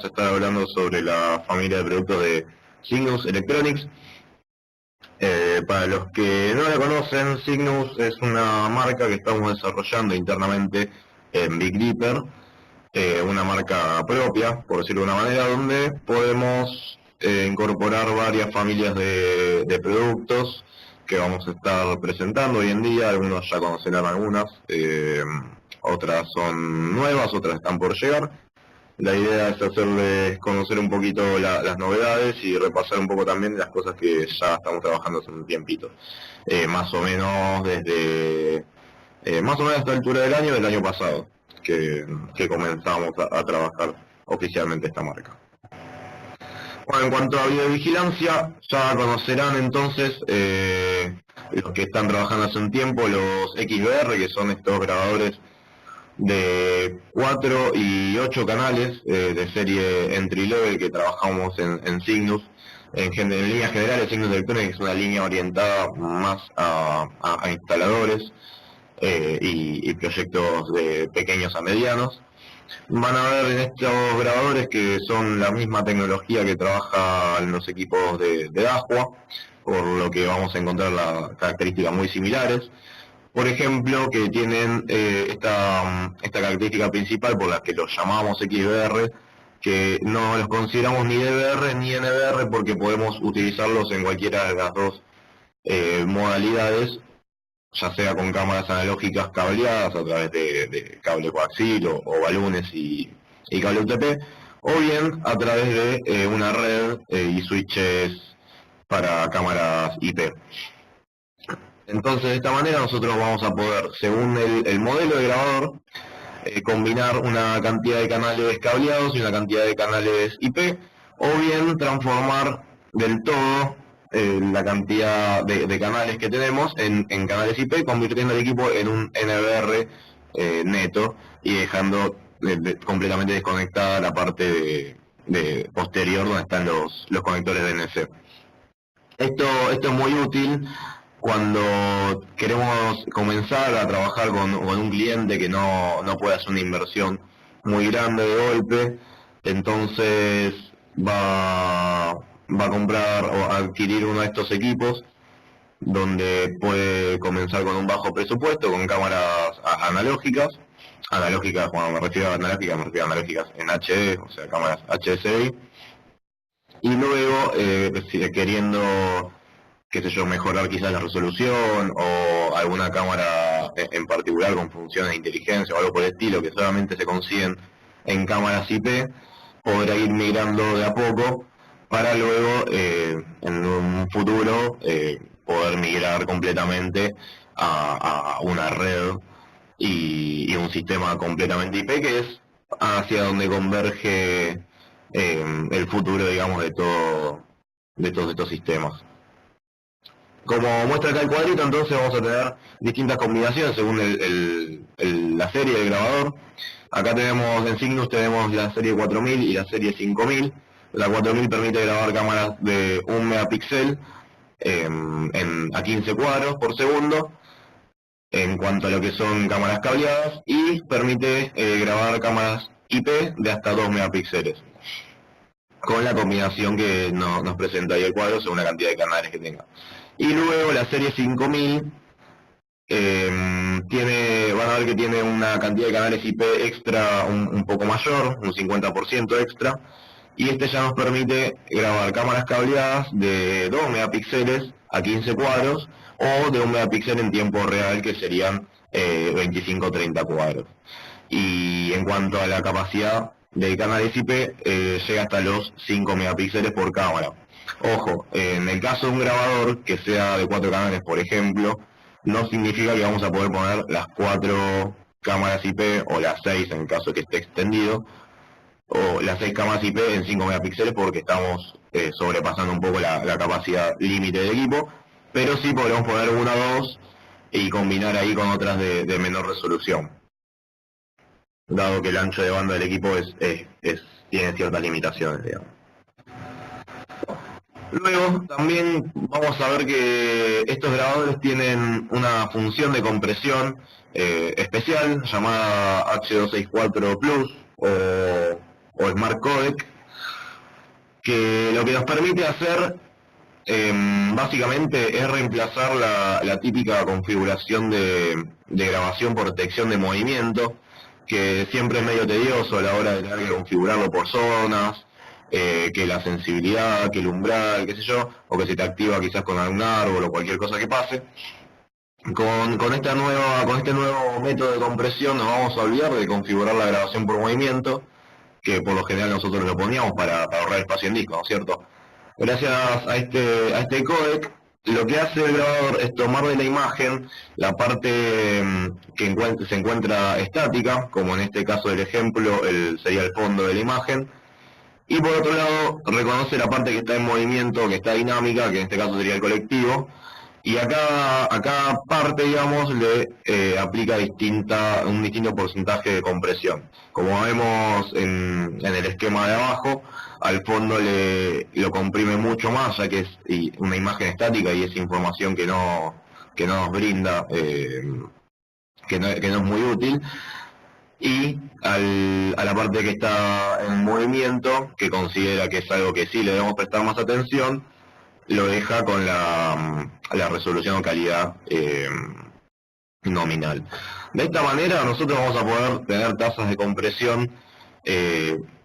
vamos a estar hablando sobre la familia de productos de Cygnus Electronics. Para los que no la conocen, Cygnus es una marca que estamos desarrollando internamente en Big Dipper, una marca propia, por decirlo de una manera, donde podemos incorporar varias familias de productos que vamos a estar presentando hoy en día. Algunos ya conocerán algunas, otras son nuevas, otras están por llegar. La idea es hacerles conocer un poquito las novedades y repasar un poco también las cosas que ya estamos trabajando hace un tiempito. Más o menos desde más o menos a esta altura del año pasado, que comenzamos a trabajar oficialmente esta marca. Bueno, en cuanto a videovigilancia, ya conocerán entonces los que están trabajando hace un tiempo los XBR, que son estos grabadores de 4 y 8 canales de serie entry level que trabajamos en Cygnus. En líneas generales, Cygnus Electronics es una línea orientada más a instaladores y proyectos de pequeños a medianos. Van a ver en estos grabadores que son la misma tecnología que trabaja en los equipos de Dahua, por lo que vamos a encontrar las características muy similares. Por ejemplo, que tienen esta característica principal por la que los llamamos XBR, que no los consideramos ni DVR ni NVR porque podemos utilizarlos en cualquiera de las dos modalidades, ya sea con cámaras analógicas cableadas a través de cable coaxil o balones y cable UTP, o bien a través de una red y switches para cámaras IP. Entonces, de esta manera nosotros vamos a poder, según el modelo de grabador, combinar una cantidad de canales cableados y una cantidad de canales IP, o bien transformar del todo la cantidad de canales que tenemos en canales IP, convirtiendo el equipo en un NVR neto y dejando completamente desconectada la parte de posterior donde están los conectores DNC. Esto es muy útil cuando queremos comenzar a trabajar con un cliente que no puede hacer una inversión muy grande de golpe, entonces va a comprar o adquirir uno de estos equipos donde puede comenzar con un bajo presupuesto, con cámaras analógicas, cuando me refiero a analógicas en HD, o sea, cámaras HSI, y luego queriendo, qué sé yo, mejorar quizás la resolución o alguna cámara en particular con funciones de inteligencia o algo por el estilo que solamente se consiguen en cámaras IP, podrá ir migrando de a poco para luego en un futuro poder migrar completamente a una red y un sistema completamente IP, que es hacia donde converge el futuro, digamos, de todos estos sistemas. Como muestra acá el cuadrito, entonces vamos a tener distintas combinaciones según la serie del grabador. Acá tenemos, en Cygnus tenemos la serie 4000 y la serie 5000. La 4000 permite grabar cámaras de 1 megapíxel a 15 cuadros por segundo, en cuanto a lo que son cámaras cableadas, y permite grabar cámaras IP de hasta 2 megapíxeles, con la combinación que nos presenta ahí el cuadro según la cantidad de canales que tenga. Y luego la serie 5000 van a ver que tiene una cantidad de canales IP extra un poco mayor, un 50% extra, y este ya nos permite grabar cámaras cableadas de 2 megapíxeles a 15 cuadros o de 1 megapíxel en tiempo real, que serían 25-30 cuadros. Y en cuanto a la capacidad de canales IP, llega hasta los 5 megapíxeles por cámara. Ojo, en el caso de un grabador que sea de 4 canales, por ejemplo, no significa que vamos a poder poner las 4 cámaras IP o las 6 en caso de que esté extendido, o las 6 cámaras IP en 5 megapíxeles, porque estamos sobrepasando un poco la capacidad límite del equipo, pero sí podremos poner una o dos y combinar ahí con otras de menor resolución, dado que el ancho de banda del equipo tiene ciertas limitaciones, digamos. Luego también vamos a ver que estos grabadores tienen una función de compresión especial llamada H264 Plus, o o Smart Codec, que lo que nos permite hacer básicamente es reemplazar la típica configuración de grabación por detección de movimiento, que siempre es medio tedioso a la hora de tener que configurarlo por zonas, que la sensibilidad, que el umbral, qué sé yo, o que se te activa quizás con algún árbol o cualquier cosa que pase. Con este nuevo método de compresión nos vamos a olvidar de configurar la grabación por movimiento, que por lo general nosotros lo poníamos para ahorrar espacio en disco, ¿no es cierto? Gracias a este codec, lo que hace el grabador es tomar de la imagen la parte que se encuentra estática, como en este caso del ejemplo sería el fondo de la imagen, y por otro lado reconoce la parte que está en movimiento, que está dinámica, que en este caso sería el colectivo, y a cada parte, digamos, le aplica un distinto porcentaje de compresión. Como vemos en el esquema de abajo, al fondo lo comprime mucho más, ya que es una imagen estática y es información que no nos brinda, que no es muy útil. Y a la parte que está en movimiento, que considera que es algo que sí le debemos prestar más atención, lo deja con la resolución o calidad nominal. De esta manera nosotros vamos a poder tener tasas de compresión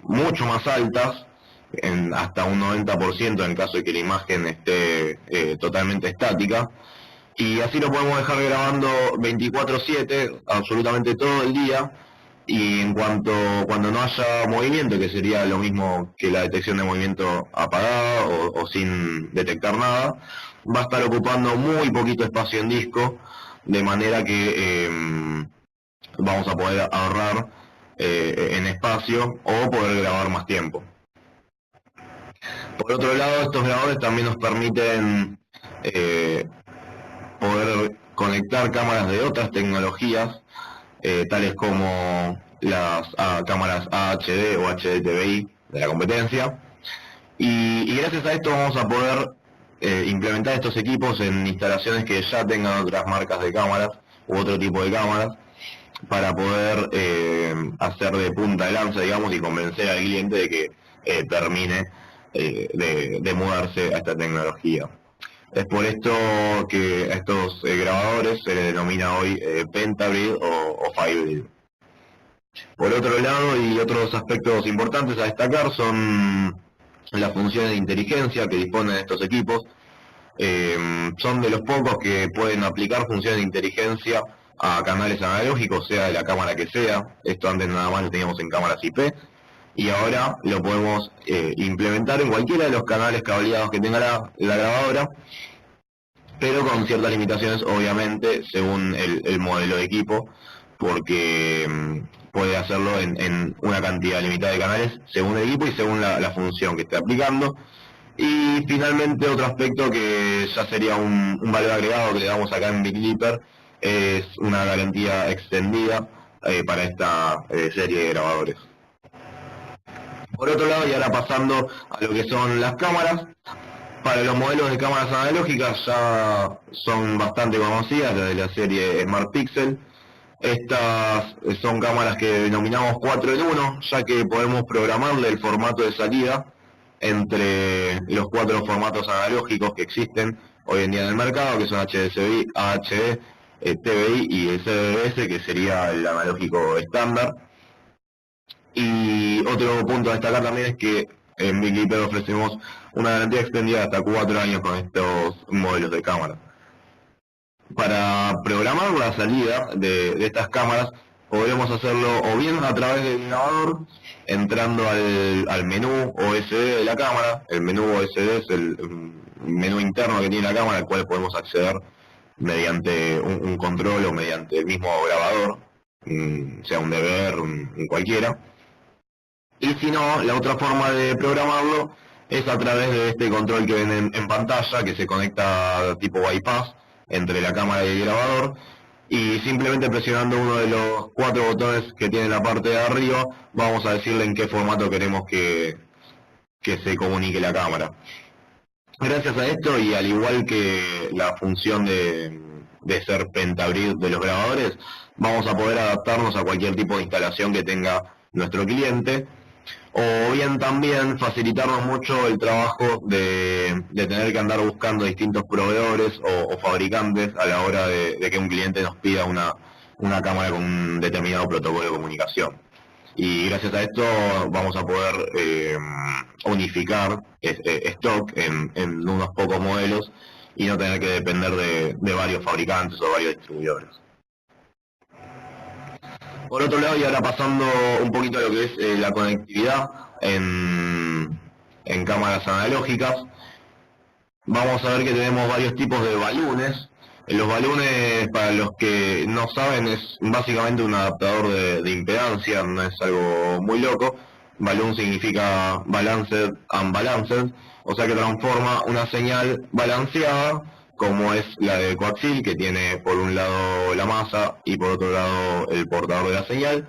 mucho más altas, hasta un 90% en caso de que la imagen esté totalmente estática, y así lo podemos dejar grabando 24/7, absolutamente todo el día, y cuando no haya movimiento, que sería lo mismo que la detección de movimiento apagada o sin detectar nada, va a estar ocupando muy poquito espacio en disco, de manera que vamos a poder ahorrar en espacio o poder grabar más tiempo. Por otro lado, estos grabadores también nos permiten poder conectar cámaras de otras tecnologías, tales como las cámaras AHD o HDTVI de la competencia, y gracias a esto vamos a poder implementar estos equipos en instalaciones que ya tengan otras marcas de cámaras u otro tipo de cámaras, para poder hacer de punta de lanza, digamos, y convencer al cliente de que termine de mudarse a esta tecnología. Es por esto que a estos grabadores se les denomina hoy Pentabrid o Firebrid. Por otro lado, y otros aspectos importantes a destacar son las funciones de inteligencia que disponen estos equipos. Son de los pocos que pueden aplicar funciones de inteligencia a canales analógicos, sea de la cámara que sea. Esto antes nada más lo teníamos en cámaras IP, y ahora lo podemos implementar en cualquiera de los canales cableados que tenga la grabadora, pero con ciertas limitaciones, obviamente, según el modelo de equipo, porque puede hacerlo en una cantidad limitada de canales según el equipo y según la función que esté aplicando. Y finalmente, otro aspecto que ya sería un valor agregado que le damos acá en Big Leaper, es una garantía extendida para esta serie de grabadores. Por otro lado, y ahora pasando a lo que son las cámaras, para los modelos de cámaras analógicas ya son bastante conocidas, las de la serie Smart Pixel. Estas son cámaras que denominamos 4 en 1, ya que podemos programarle el formato de salida entre los 4 formatos analógicos que existen hoy en día en el mercado, que son HDCI, AHD, TVI y el CDBS, que sería el analógico estándar. Y otro punto a destacar también es que en Big Leaper ofrecemos una garantía extendida de hasta 4 años con estos modelos de cámara. Para programar la salida de estas cámaras, podremos hacerlo o bien a través del grabador, entrando al menú OSD de la cámara. El menú OSD es el menú interno que tiene la cámara, al cual podemos acceder mediante un control o mediante el mismo grabador, sea un DVR, un cualquiera. Y si no, la otra forma de programarlo es a través de este control que ven en pantalla, que se conecta tipo bypass entre la cámara y el grabador, y simplemente presionando uno de los 4 botones que tiene la parte de arriba, vamos a decirle en qué formato queremos que se comunique la cámara. Gracias a esto, y al igual que la función de ser Pentabrid de los grabadores, vamos a poder adaptarnos a cualquier tipo de instalación que tenga nuestro cliente, o bien también facilitarnos mucho el trabajo de tener que andar buscando distintos proveedores o fabricantes a la hora de que un cliente nos pida una cámara con un determinado protocolo de comunicación. Y gracias a esto vamos a poder unificar stock en unos pocos modelos y no tener que depender de varios fabricantes o varios distribuidores. Por otro lado, y ahora pasando un poquito a lo que es la conectividad en cámaras analógicas, vamos a ver que tenemos varios tipos de balunes. Los balunes, para los que no saben, es básicamente un adaptador de impedancia, no es algo muy loco. Balloon significa balanced, unbalanced, o sea que transforma una señal balanceada, como es la de coaxil, que tiene por un lado la masa y por otro lado el portador de la señal,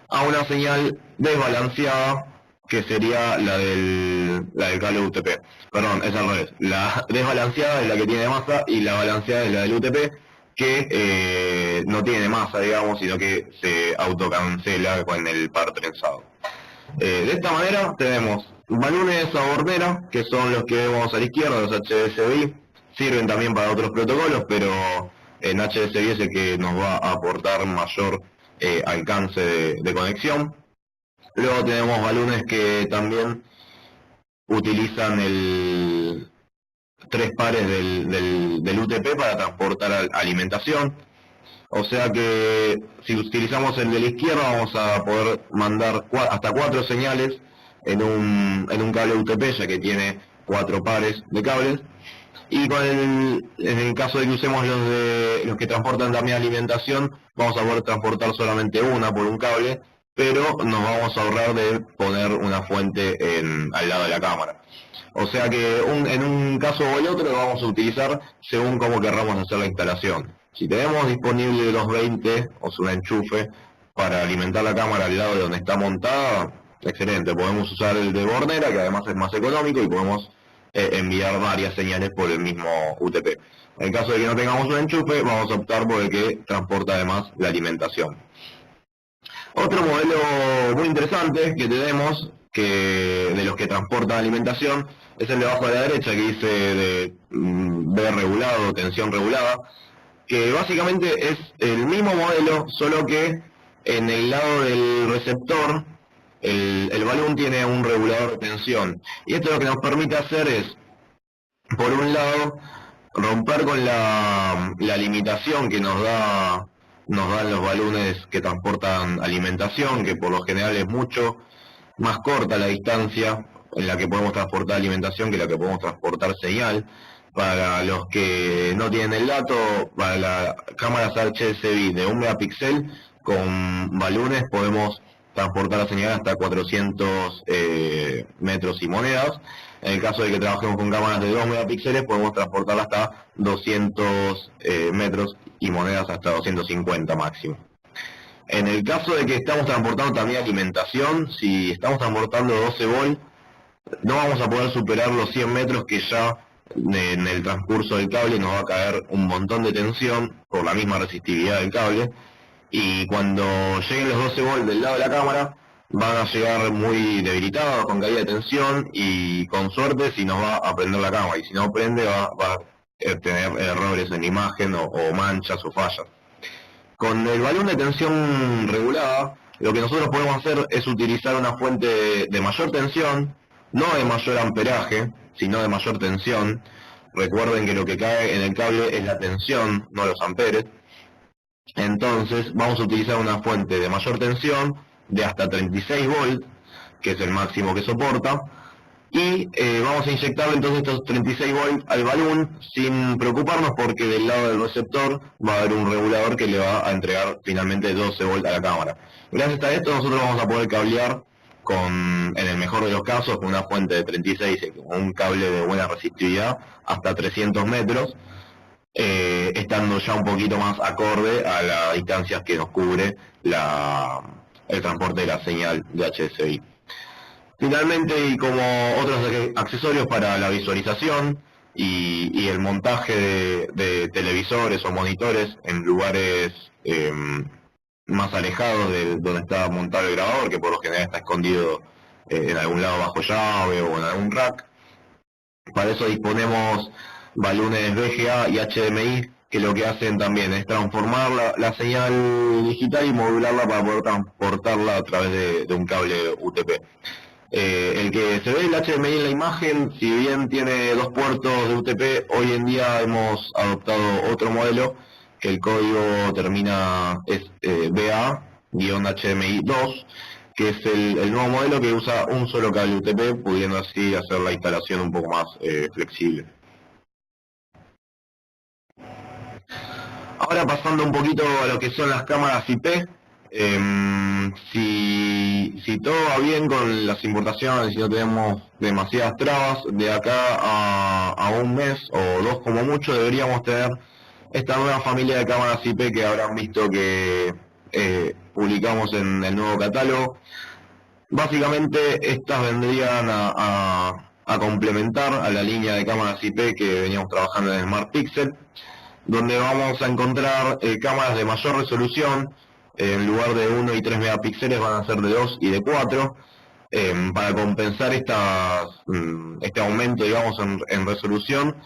a una señal desbalanceada, que sería la del cable UTP. Perdón, es al revés. La desbalanceada es la que tiene masa y la balanceada es la del UTP, que no tiene masa, digamos, sino que se autocancela con el par trenzado. De esta manera tenemos balunes a bordera, que son los que vemos a la izquierda, los HDSI. Sirven también para otros protocolos, pero en HDSI es el que nos va a aportar mayor alcance de conexión. Luego tenemos balunes que también utilizan tres pares del UTP para transportar alimentación. O sea que si utilizamos el de la izquierda vamos a poder mandar hasta 4 señales en un cable UTP, ya que tiene 4 pares de cables. Y en el caso de que usemos los que transportan también alimentación, vamos a poder transportar solamente una por un cable, pero nos vamos a ahorrar de poner una fuente al lado de la cámara. O sea que en un caso o el otro lo vamos a utilizar según cómo querramos hacer la instalación. Si tenemos disponible los 20, o sea, un enchufe, para alimentar la cámara al lado de donde está montada, excelente. Podemos usar el de bordera, que además es más económico, y podemos enviar varias señales por el mismo UTP. En el caso de que no tengamos un enchufe, vamos a optar por el que transporta además la alimentación. Otro modelo muy interesante que tenemos, de los que transportan alimentación, es el de abajo a la derecha, que dice de B regulado, tensión regulada, que básicamente es el mismo modelo, solo que en el lado del receptor el balón tiene un regulador de tensión. Y esto lo que nos permite hacer es, por un lado, romper con la limitación que nos dan los balones que transportan alimentación, que por lo general es mucho más corta la distancia en la que podemos transportar alimentación que la que podemos transportar señal. Para los que no tienen el dato, para las cámaras HSI de 1 megapíxel con balones podemos transportar la señal hasta 400 metros y monedas. En el caso de que trabajemos con cámaras de 2 megapíxeles podemos transportarla hasta 200 metros y monedas hasta 250 máximo. En el caso de que estamos transportando también alimentación, si estamos transportando 12 volt, no vamos a poder superar los 100 metros, que ya en el transcurso del cable nos va a caer un montón de tensión por la misma resistividad del cable, y cuando lleguen los 12 volts del lado de la cámara van a llegar muy debilitados, con caída de tensión, y con suerte si nos va a prender la cámara, y si no prende va a tener errores en imagen o manchas o fallas. Con el balón de tensión regulada, lo que nosotros podemos hacer es utilizar una fuente de mayor tensión, no de mayor amperaje, sino de mayor tensión. Recuerden que lo que cae en el cable es la tensión, no los amperes. Entonces vamos a utilizar una fuente de mayor tensión de hasta 36 volts, que es el máximo que soporta, y vamos a inyectarle entonces estos 36 volts al balón sin preocuparnos, porque del lado del receptor va a haber un regulador que le va a entregar finalmente 12 volts a la cámara. Gracias a esto nosotros vamos a poder cablear en el mejor de los casos, con una fuente de 36, con un cable de buena resistividad, hasta 300 metros, estando ya un poquito más acorde a las distancias que nos cubre el transporte de la señal de HSI. Finalmente, y como otros accesorios para la visualización y el montaje de televisores o monitores en lugares más alejados de donde está montado el grabador, que por lo general está escondido en algún lado bajo llave o en algún rack. Para eso disponemos balones VGA y HDMI, que lo que hacen también es transformar la señal digital y modularla para poder transportarla a través de un cable UTP. El que se ve el HDMI en la imagen, si bien tiene dos puertos de UTP, hoy en día hemos adoptado otro modelo, que el código termina es BA-HDMI 2, que es el nuevo modelo que usa un solo cable UTP, pudiendo así hacer la instalación un poco más flexible. Ahora pasando un poquito a lo que son las cámaras IP, si todo va bien con las importaciones, si no tenemos demasiadas trabas, de acá a un mes o dos como mucho deberíamos tener esta nueva familia de cámaras IP que habrán visto que publicamos en el nuevo catálogo. Básicamente estas vendrían a complementar a la línea de cámaras IP que veníamos trabajando en Smart Pixel, donde vamos a encontrar cámaras de mayor resolución. En lugar de 1 y 3 megapíxeles van a ser de 2 y de 4, para compensar este aumento, digamos, en resolución.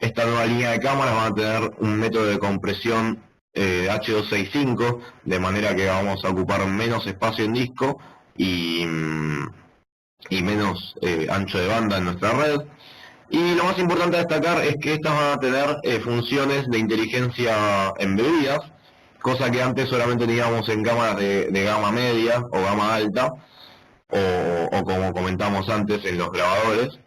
Esta nueva línea de cámaras va a tener un método de compresión H265, de manera que vamos a ocupar menos espacio en disco y menos ancho de banda en nuestra red. Y lo más importante a destacar es que estas van a tener funciones de inteligencia embebidas, cosa que antes solamente teníamos en cámaras de gama media o gama alta, o como comentamos antes, en los grabadores.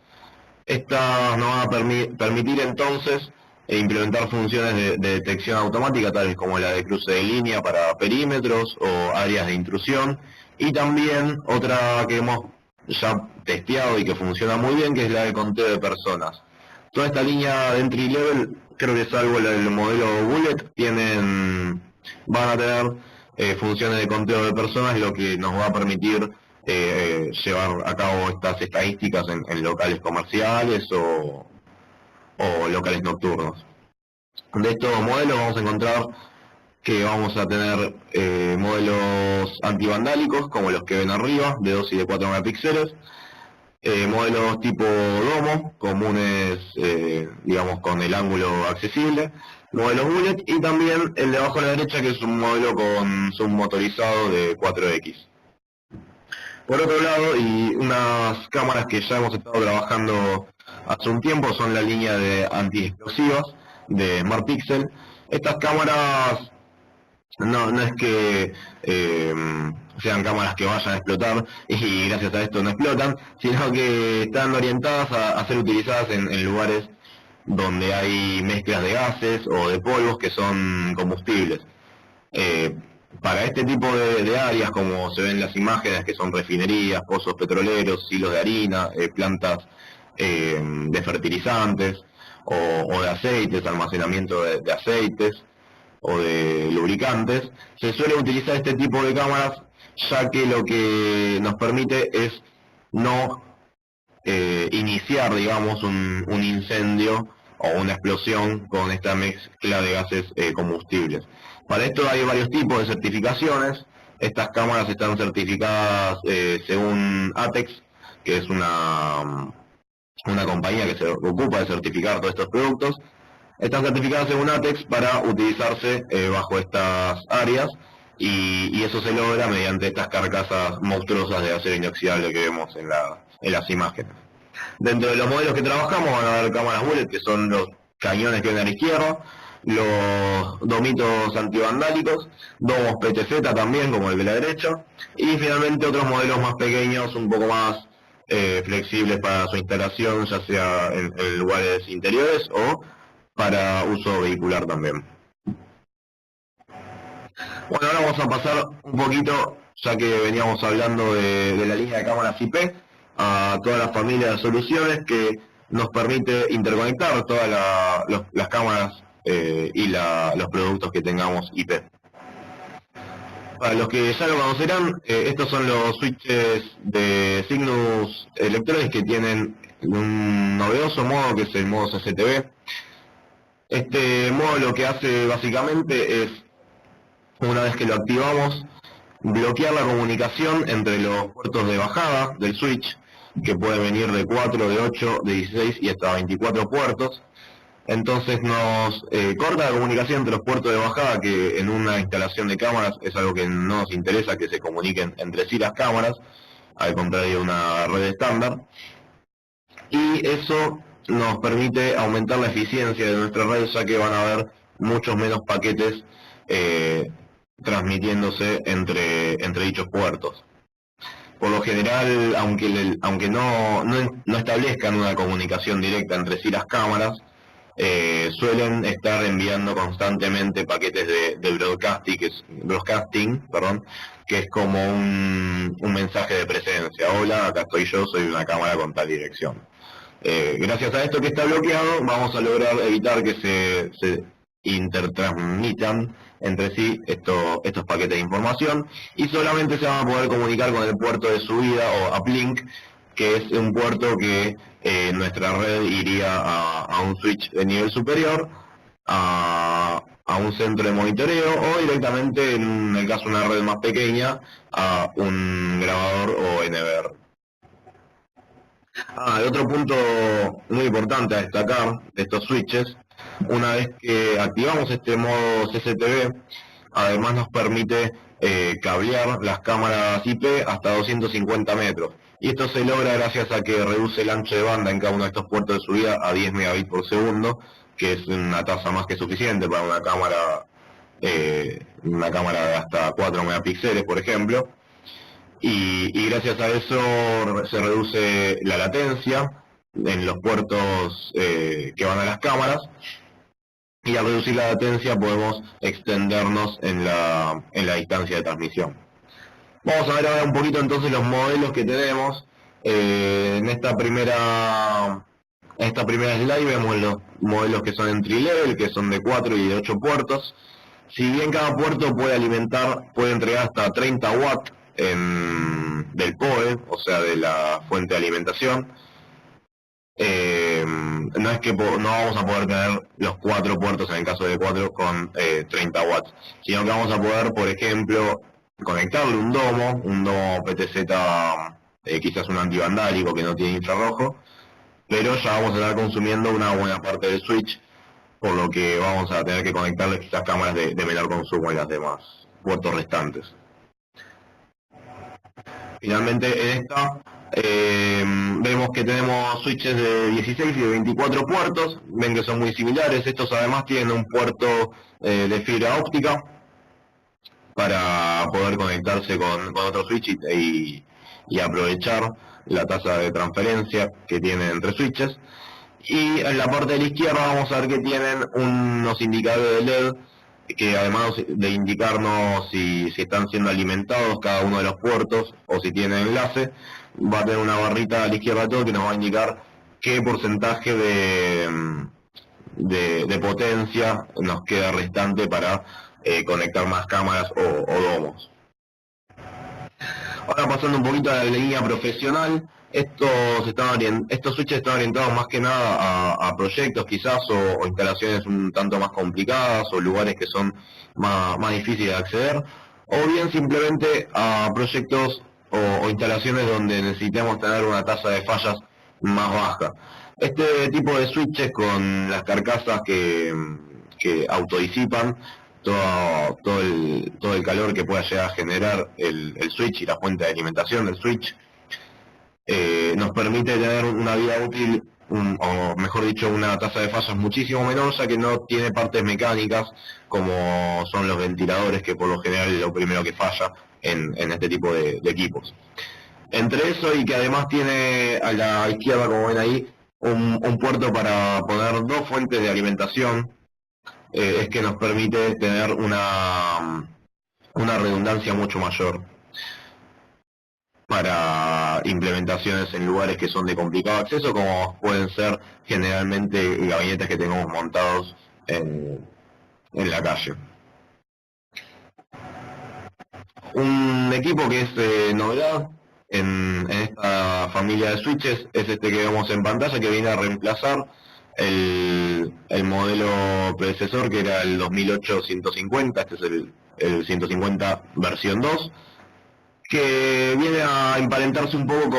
Estas nos van a permitir entonces implementar funciones de detección automática, tales como la de cruce de línea para perímetros o áreas de intrusión, y también otra que hemos ya testeado y que funciona muy bien, que es la de conteo de personas. Toda esta línea de entry level, creo que salvo el modelo Bullet, van a tener funciones de conteo de personas, lo que nos va a permitir llevar a cabo estas estadísticas en locales comerciales o locales nocturnos. De estos modelos vamos a encontrar que vamos a tener modelos antivandálicos, como los que ven arriba, de 2 y de 4 megapíxeles, modelos tipo domo, comunes, digamos, con el ángulo accesible, modelos bullet, y también el de abajo a la derecha, que es un modelo con zoom motorizado de 4X. Por otro lado, y unas cámaras que ya hemos estado trabajando hace un tiempo, son la línea de antiexplosivas de Smart Pixel. Estas cámaras no es que sean cámaras que vayan a explotar y gracias a esto no explotan, sino que están orientadas a ser utilizadas en lugares donde hay mezclas de gases o de polvos que son combustibles. Para este tipo de áreas, como se ven en las imágenes, que son refinerías, pozos petroleros, silos de harina, plantas de fertilizantes o de aceites, almacenamiento de aceites o de lubricantes, se suele utilizar este tipo de cámaras, ya que lo que nos permite es no iniciar, digamos, un incendio o una explosión con esta mezcla de gases combustibles. Para esto hay varios tipos de certificaciones. Estas cámaras están certificadas según ATEX, que es una compañía que se ocupa de certificar todos estos productos. Están certificadas según ATEX para utilizarse bajo estas áreas, y eso se logra mediante estas carcasas monstruosas de acero inoxidable que vemos en las imágenes. Dentro de los modelos que trabajamos van a haber cámaras bullet, que son los cañones que ven a la izquierda, los domitos antivandálicos, domos PTZ también, como el de la derecha, y finalmente otros modelos más pequeños, un poco más flexibles para su instalación, ya sea en lugares interiores o para uso vehicular también. Bueno, ahora vamos a pasar un poquito, ya que veníamos hablando de la línea de cámaras IP, a toda la familia de soluciones que nos permite interconectar todas las cámaras y los productos que tengamos IP. Para los que ya lo conocerán, estos son los switches de Cygnus Electronics, que tienen un novedoso modo que es el modo CCTV. Este modo lo que hace básicamente es, una vez que lo activamos, bloquear la comunicación entre los puertos de bajada del switch, que puede venir de 4, de 8, de 16 y hasta 24 puertos. Entonces nos corta la comunicación entre los puertos de bajada, que en una instalación de cámaras es algo que no nos interesa que se comuniquen entre sí las cámaras, al contrario de una red estándar. Y eso nos permite aumentar la eficiencia de nuestra red, ya que van a haber muchos menos paquetes transmitiéndose entre dichos puertos. Por lo general, aunque no establezcan una comunicación directa entre sí las cámaras, suelen estar enviando constantemente paquetes de broadcasting, que es como un mensaje de presencia. Hola, acá estoy yo, soy una cámara con tal dirección. Gracias a esto que está bloqueado, vamos a lograr evitar que se intertransmitan entre sí estos paquetes de información, y solamente se van a poder comunicar con el puerto de subida o uplink, que es un puerto que nuestra red iría a un switch de nivel superior, a un centro de monitoreo, o directamente, en el caso de una red más pequeña, a un grabador o NVR. El otro punto muy importante a destacar de estos switches, una vez que activamos este modo CCTV, además nos permite cablear las cámaras IP hasta 250 metros. Y esto se logra gracias a que reduce el ancho de banda en cada uno de estos puertos de subida a 10 megabits por segundo, que es una tasa más que suficiente para una cámara de hasta 4 megapíxeles, por ejemplo. Y gracias a eso se reduce la latencia en los puertos que van a las cámaras, y al reducir la latencia podemos extendernos en la distancia de transmisión. Vamos a ver ahora un poquito entonces los modelos que tenemos. En esta primera slide vemos los modelos que son entry level, que son de 4 y de 8 puertos. Si bien cada puerto puede entregar hasta 30 watts del PoE, o sea, de la fuente de alimentación, no es que no vamos a poder tener los 4 puertos en el caso de 4 con 30 watts, sino que vamos a poder, por ejemplo, conectarle un domo PTZ, quizás un antivandálico que no tiene infrarrojo, pero ya vamos a estar consumiendo una buena parte del switch, por lo que vamos a tener que conectarle quizás cámaras de menor consumo en las demás puertos restantes. Finalmente en esta vemos que tenemos switches de 16 y de 24 puertos. Ven que son muy similares. Estos además tienen un puerto de fibra óptica para poder conectarse con otro switch y aprovechar la tasa de transferencia que tienen entre switches. Y en la parte de la izquierda vamos a ver que tienen unos indicadores de LED, que además de indicarnos si están siendo alimentados cada uno de los puertos o si tienen enlace, va a tener una barrita a la izquierda de todo que nos va a indicar qué porcentaje de potencia nos queda restante para conectar más cámaras o domos. Ahora pasando un poquito a la línea profesional, estos switches están orientados más que nada a proyectos quizás o instalaciones un tanto más complicadas o lugares que son más difíciles de acceder, o bien simplemente a proyectos o instalaciones donde necesitemos tener una tasa de fallas más baja. Este tipo de switches con las carcasas que autodisipan todo el calor que pueda llegar a generar el switch y la fuente de alimentación del switch, nos permite tener una vida útil, o mejor dicho, una tasa de fallas muchísimo menor, ya que no tiene partes mecánicas como son los ventiladores, que por lo general es lo primero que falla en este tipo de equipos. Entre eso y que además tiene a la izquierda, como ven ahí, un puerto para poner 2 fuentes de alimentación, es que nos permite tener una redundancia mucho mayor para implementaciones en lugares que son de complicado acceso, como pueden ser generalmente gabinetes que tengamos montados en la calle. Un equipo que es novedad en esta familia de switches es este que vemos en pantalla, que viene a reemplazar el modelo predecesor, que era el 2850. Este es el 150 versión 2, que viene a emparentarse un poco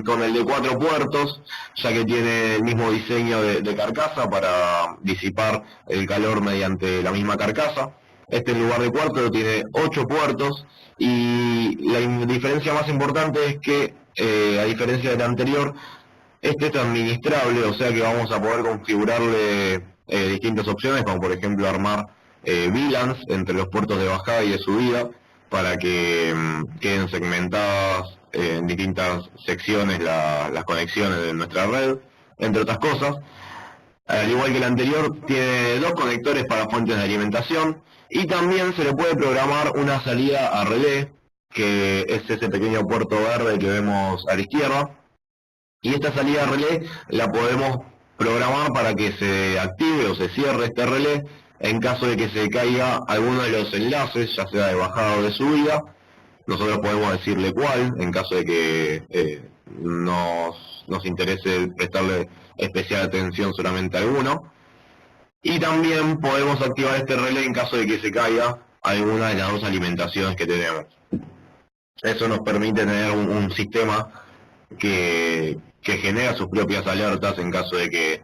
con el de 4 puertos, ya que tiene el mismo diseño de carcasa para disipar el calor mediante la misma carcasa. Este, en lugar de 4, tiene 8 puertos, y la diferencia más importante es que, a diferencia del anterior, este es administrable, o sea que vamos a poder configurarle distintas opciones, como por ejemplo armar VLANs entre los puertos de bajada y de subida, para que queden segmentadas en distintas secciones las conexiones de nuestra red, entre otras cosas. Al igual que el anterior, tiene 2 conectores para fuentes de alimentación, y también se le puede programar una salida a relé, que es ese pequeño puerto verde que vemos a la izquierda. Y esta salida a relé la podemos programar para que se active o se cierre este relé en caso de que se caiga alguno de los enlaces, ya sea de bajada o de subida. Nosotros podemos decirle cuál, en caso de que nos interese prestarle especial atención solamente a alguno. Y también podemos activar este relé en caso de que se caiga alguna de las 2 alimentaciones que tenemos. Eso nos permite tener un sistema que genera sus propias alertas en caso de que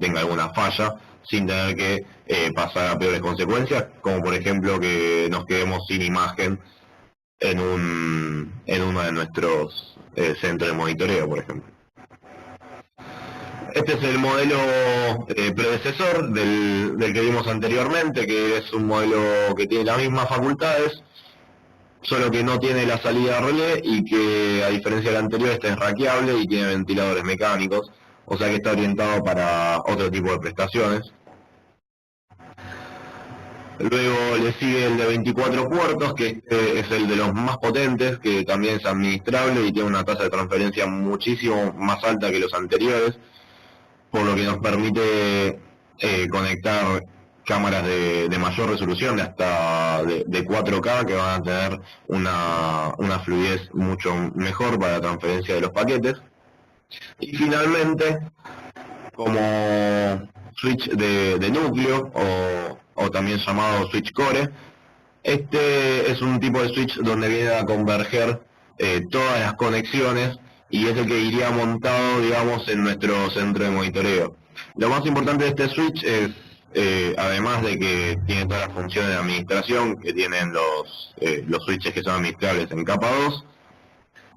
tenga alguna falla, sin tener que pasar a peores consecuencias, como por ejemplo que nos quedemos sin imagen en uno de nuestros centros de monitoreo, por ejemplo. Este es el modelo predecesor del que vimos anteriormente, que es un modelo que tiene las mismas facultades, solo que no tiene la salida a relé, y que, a diferencia del anterior, este es rackeable y tiene ventiladores mecánicos, o sea que está orientado para otro tipo de prestaciones. Luego le sigue el de 24 puertos, que este es el de los más potentes, que también es administrable y tiene una tasa de transferencia muchísimo más alta que los anteriores, por lo que nos permite conectar cámaras de mayor resolución, de hasta de 4K, que van a tener una fluidez mucho mejor para la transferencia de los paquetes. Y finalmente, como switch de núcleo, o también llamado switch core, este es un tipo de switch donde viene a converger todas las conexiones, y es el que iría montado, digamos, en nuestro centro de monitoreo. Lo más importante de este switch es, además de que tiene todas las funciones de administración que tienen los switches que son administrables en capa 2,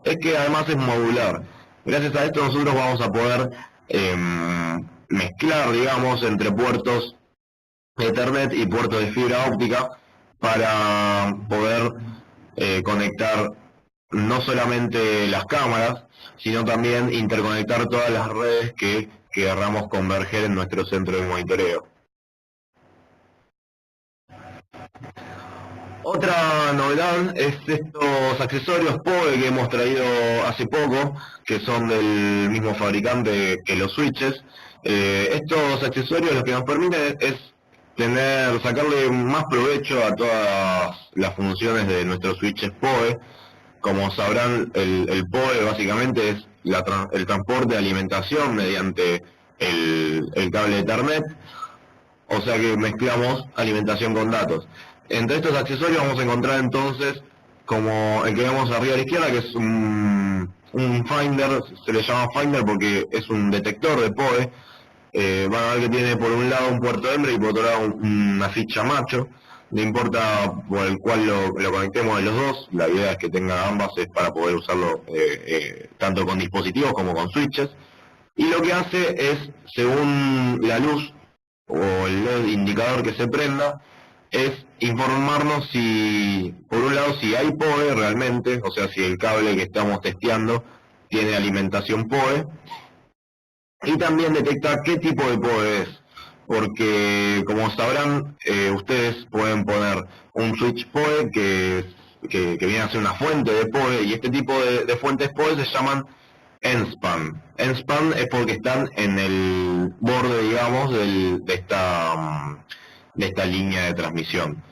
es que además es modular. Gracias a esto nosotros vamos a poder mezclar, digamos, entre puertos Ethernet y puertos de fibra óptica, para poder conectar no solamente las cámaras, sino también interconectar todas las redes que querramos converger en nuestro centro de monitoreo. Otra novedad es estos accesorios PoE que hemos traído hace poco, que son del mismo fabricante que los switches. Estos accesorios lo que nos permiten es sacarle más provecho a todas las funciones de nuestros switches PoE. Como sabrán, el PoE básicamente es el transporte de alimentación mediante el cable Ethernet, o sea que mezclamos alimentación con datos. Entre estos accesorios vamos a encontrar entonces, como el que vemos arriba a la izquierda, que es un Finder. Se le llama Finder porque es un detector de PoE. Van a ver que tiene por un lado un puerto hembra y por otro lado una ficha macho. No importa por el cual lo conectemos de los dos, la idea es que tenga ambas, es para poder usarlo tanto con dispositivos como con switches. Y lo que hace es, según la luz o el LED indicador que se prenda, es informarnos si, por un lado, si hay PoE realmente, o sea, si el cable que estamos testeando tiene alimentación PoE, y también detecta qué tipo de PoE es, porque, como sabrán, ustedes pueden poner un switch PoE que viene a ser una fuente de PoE, y este tipo de fuentes PoE se llaman N-span. N-span es porque están en el borde, digamos, de esta línea de transmisión.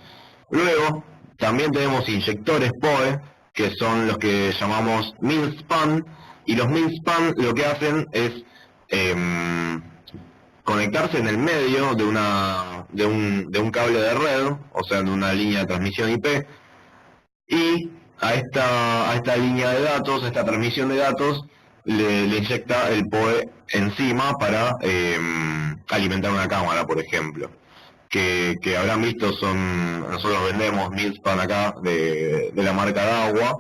Luego, también tenemos inyectores PoE, que son los que llamamos min-span, y los min-span lo que hacen es conectarse en el medio de un cable de red, o sea, de una línea de transmisión IP, y a esta línea de datos, a esta transmisión de datos, le inyecta el PoE encima para alimentar una cámara, por ejemplo. Que habrán visto, nosotros vendemos Milspan acá de la marca Dahua.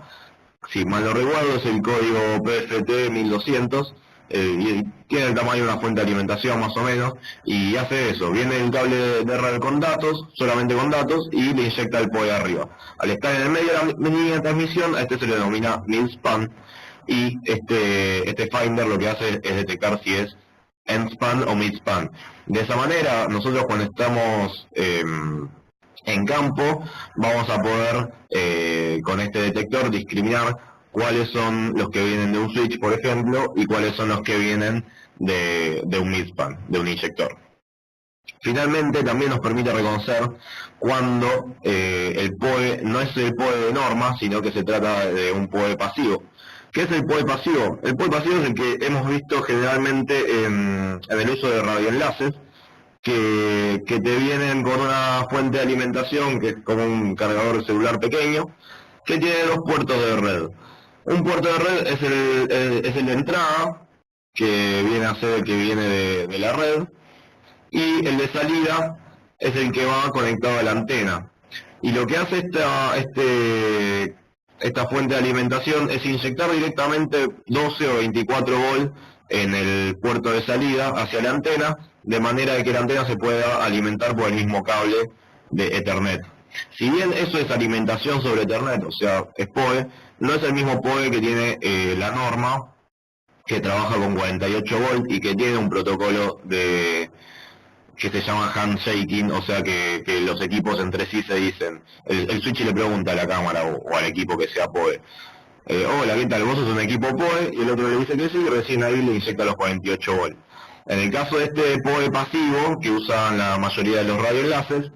Si mal no recuerdo, es el código PFT 1200, y tiene el tamaño de una fuente de alimentación más o menos, y hace eso, viene el cable de red con datos, solamente con datos, y le inyecta el PoE arriba. Al estar en el medio de la línea de transmisión, a este se le denomina Milspan, y este Finder lo que hace es detectar si es endspan o midspan. De esa manera, nosotros cuando estamos en campo, vamos a poder con este detector discriminar cuáles son los que vienen de un switch, por ejemplo, y cuáles son los que vienen de un midspan, de un inyector. Finalmente, también nos permite reconocer cuando el PoE no es el PoE de norma, sino que se trata de un PoE pasivo. ¿Qué es el PoE pasivo? El PoE pasivo es el que hemos visto generalmente en el uso de radioenlaces, que te vienen con una fuente de alimentación que es como un cargador celular pequeño, que tiene dos puertos de red. Un puerto de red es el de entrada, que viene a ser el que viene de la red, y el de salida es el que va conectado a la antena. Y lo que hace esta fuente de alimentación es inyectar directamente 12 o 24 volts en el puerto de salida hacia la antena, de manera de que la antena se pueda alimentar por el mismo cable de Ethernet. Si bien eso es alimentación sobre Ethernet, o sea, es PoE, no es el mismo PoE que tiene la norma, que trabaja con 48 volts y que tiene un protocolo que se llama handshaking, o sea que los equipos entre sí se dicen, el switch le pregunta a la cámara o al equipo que sea PoE, hola, ¿qué tal? ¿Vos sos un equipo PoE? Y el otro le dice que sí, y recién ahí le inyecta los 48 volts. En el caso de este PoE pasivo, que usan la mayoría de los radioenlaces,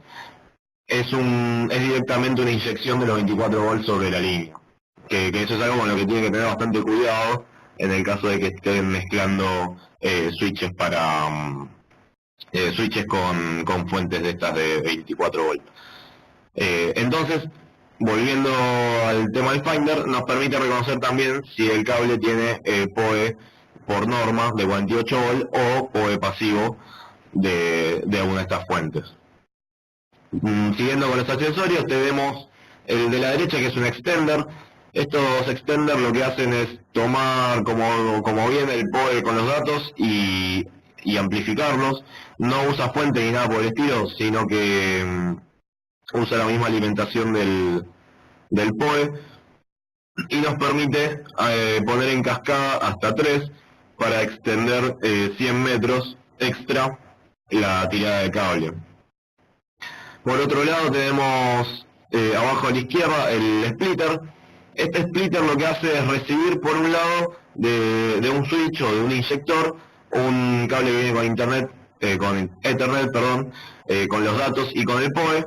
es directamente una inyección de los 24 volts sobre la línea. Que eso es algo con lo que tienen que tener bastante cuidado en el caso de que estén mezclando switches switches con fuentes de estas de 24 volts. Entonces, volviendo al tema del Finder, nos permite reconocer también si el cable tiene PoE por norma de 48 volts o PoE pasivo de alguna de estas fuentes. Siguiendo con los accesorios, tenemos el de la derecha, que es un extender. Estos extenders lo que hacen es tomar como viene el PoE con los datos y amplificarlos. No usa fuente ni nada por el estilo, sino que usa la misma alimentación del PoE y nos permite poner en cascada hasta 3 para extender 100 metros extra la tirada de cable. Por otro lado tenemos abajo a la izquierda el splitter. Este splitter lo que hace es recibir por un lado de un switch o de un inyector un cable que viene con internet, con Ethernet, perdón, con los datos y con el PoE,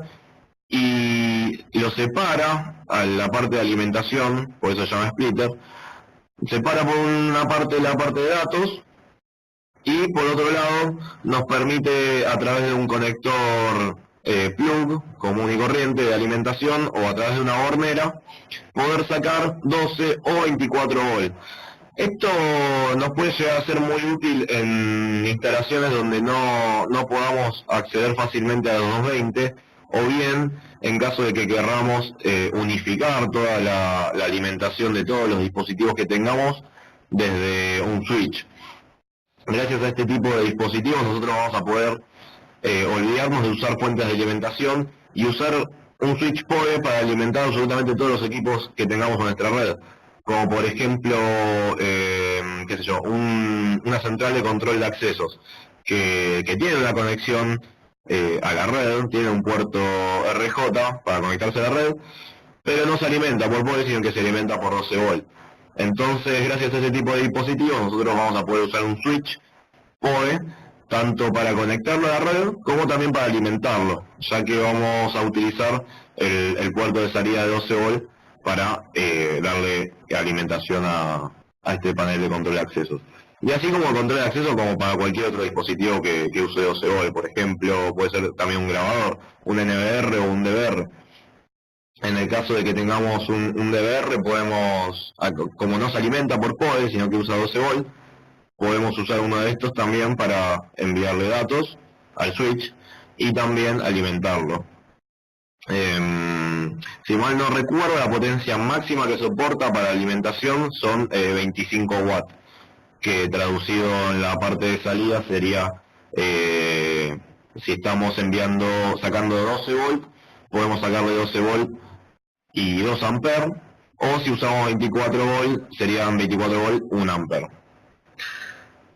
y lo separa a la parte de alimentación, por eso se llama splitter, separa por una parte la parte de datos, y por otro lado nos permite a través de un conector plug común y corriente de alimentación o a través de una hornera poder sacar 12 o 24 volts. Esto nos puede llegar a ser muy útil en instalaciones donde no podamos acceder fácilmente a los 220, o bien en caso de que querramos unificar toda la alimentación de todos los dispositivos que tengamos desde un switch. Gracias a este tipo de dispositivos nosotros vamos a poder olvidarnos de usar fuentes de alimentación y usar un switch PoE para alimentar absolutamente todos los equipos que tengamos en nuestra red, como por ejemplo, qué sé yo, una central de control de accesos que tiene una conexión a la red, tiene un puerto RJ para conectarse a la red, pero no se alimenta por PoE, sino que se alimenta por 12 volts. Entonces, gracias a este tipo de dispositivos, nosotros vamos a poder usar un switch PoE, tanto para conectarlo a la red, como también para alimentarlo, ya que vamos a utilizar el puerto de salida de 12 volts para darle alimentación a este panel de control de accesos. Y así como control de acceso como para cualquier otro dispositivo que use 12 volt, por ejemplo, puede ser también un grabador, un NVR o un DVR. En el caso de que tengamos un DVR, podemos, como no se alimenta por PoE, sino que usa 12 volt, podemos usar uno de estos también para enviarle datos al switch y también alimentarlo. Si mal no recuerdo, la potencia máxima que soporta para alimentación son 25 watts, que traducido en la parte de salida sería, si estamos sacando 12 volt, podemos sacarle 12 volt y 2 amperes, o si usamos 24 volt, serían 24 volt, 1 ampere.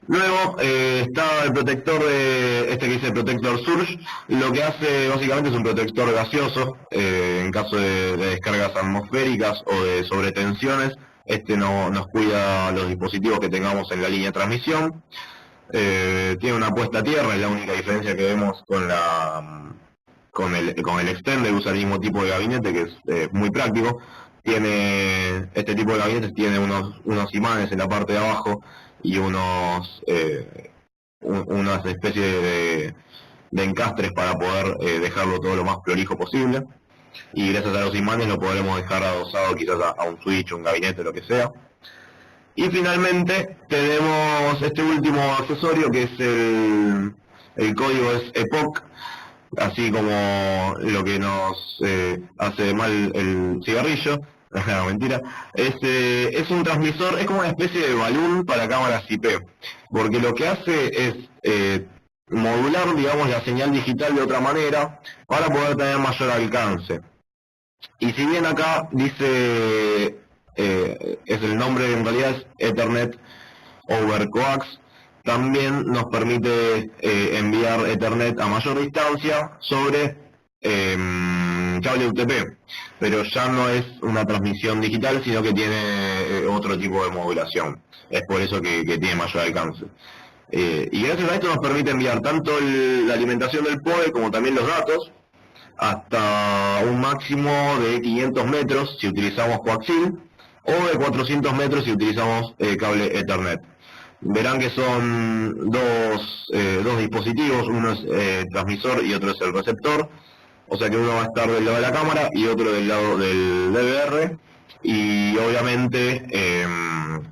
Luego está el protector que dice Protector Surge. Lo que hace básicamente es un protector gaseoso en caso de descargas atmosféricas o de sobretensiones. Nos cuida los dispositivos que tengamos en la línea de transmisión. Tiene una puesta a tierra, es la única diferencia que vemos con el extender. Usa el mismo tipo de gabinete, que es muy práctico. Este tipo de gabinetes tiene unos imanes en la parte de abajo y unas especies de encastres para poder dejarlo todo lo más prolijo posible, y gracias a los imanes lo podremos dejar adosado quizás a un switch, un gabinete, lo que sea. Y finalmente tenemos este último accesorio, que es el código es EPOC, así como lo que nos hace mal el cigarrillo. No, mentira. Es un transmisor, es como una especie de balón para cámaras IP, porque lo que hace es modular, digamos, la señal digital de otra manera para poder tener mayor alcance. Y si bien acá dice, es el nombre, en realidad es Ethernet over Coax, también nos permite enviar Ethernet a mayor distancia sobre cable UTP, pero ya no es una transmisión digital, sino que tiene otro tipo de modulación. Es por eso que tiene mayor alcance. Y gracias a esto nos permite enviar tanto la alimentación del PoE como también los datos, hasta un máximo de 500 metros si utilizamos coaxil, o de 400 metros si utilizamos cable Ethernet. Verán que son dos dispositivos, uno es transmisor y otro es el receptor, o sea que uno va a estar del lado de la cámara y otro del lado del DVR, y obviamente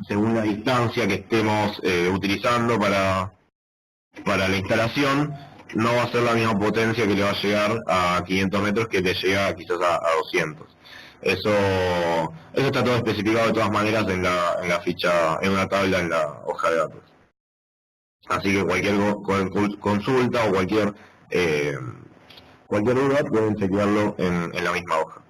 según la distancia que estemos utilizando para la instalación, no va a ser la misma potencia que le va a llegar a 500 metros que le llega quizás a 200. Eso está todo especificado de todas maneras en la ficha, en una tabla en la hoja de datos. Así que cualquier consulta o cualquier duda pueden chequearlo en la misma hoja.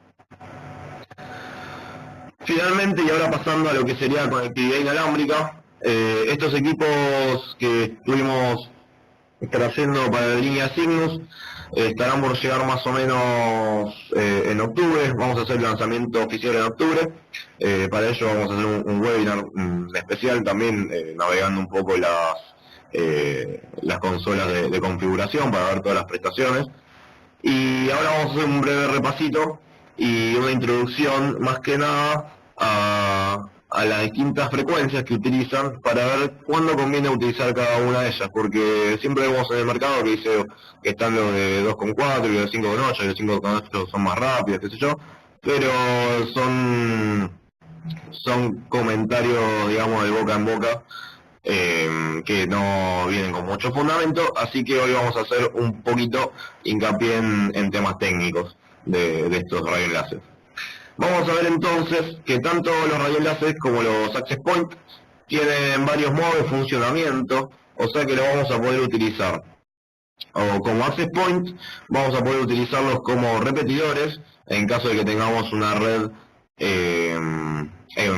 Finalmente, y ahora pasando a lo que sería conectividad inalámbrica, estos equipos que estuvimos trayendo para la línea Cygnus estarán por llegar más o menos en octubre. Vamos a hacer el lanzamiento oficial en octubre. Para ello vamos a hacer un webinar especial también, navegando un poco las consolas de configuración para ver todas las prestaciones. Y ahora vamos a hacer un breve repasito y una introducción más que nada a las distintas frecuencias que utilizan, para ver cuándo conviene utilizar cada una de ellas, porque siempre vemos en el mercado que dice que están los de 2,4 y los de 5,8, y los 5,8 son más rápidos, qué sé yo, pero son comentarios, digamos, de boca en boca, que no vienen con mucho fundamento, así que hoy vamos a hacer un poquito hincapié en temas técnicos de estos radioenlaces. Vamos a ver entonces que tanto los radioenlaces como los access point tienen varios modos de funcionamiento, o sea que lo vamos a poder utilizar o como access point, vamos a poder utilizarlos como repetidores en caso de que tengamos una red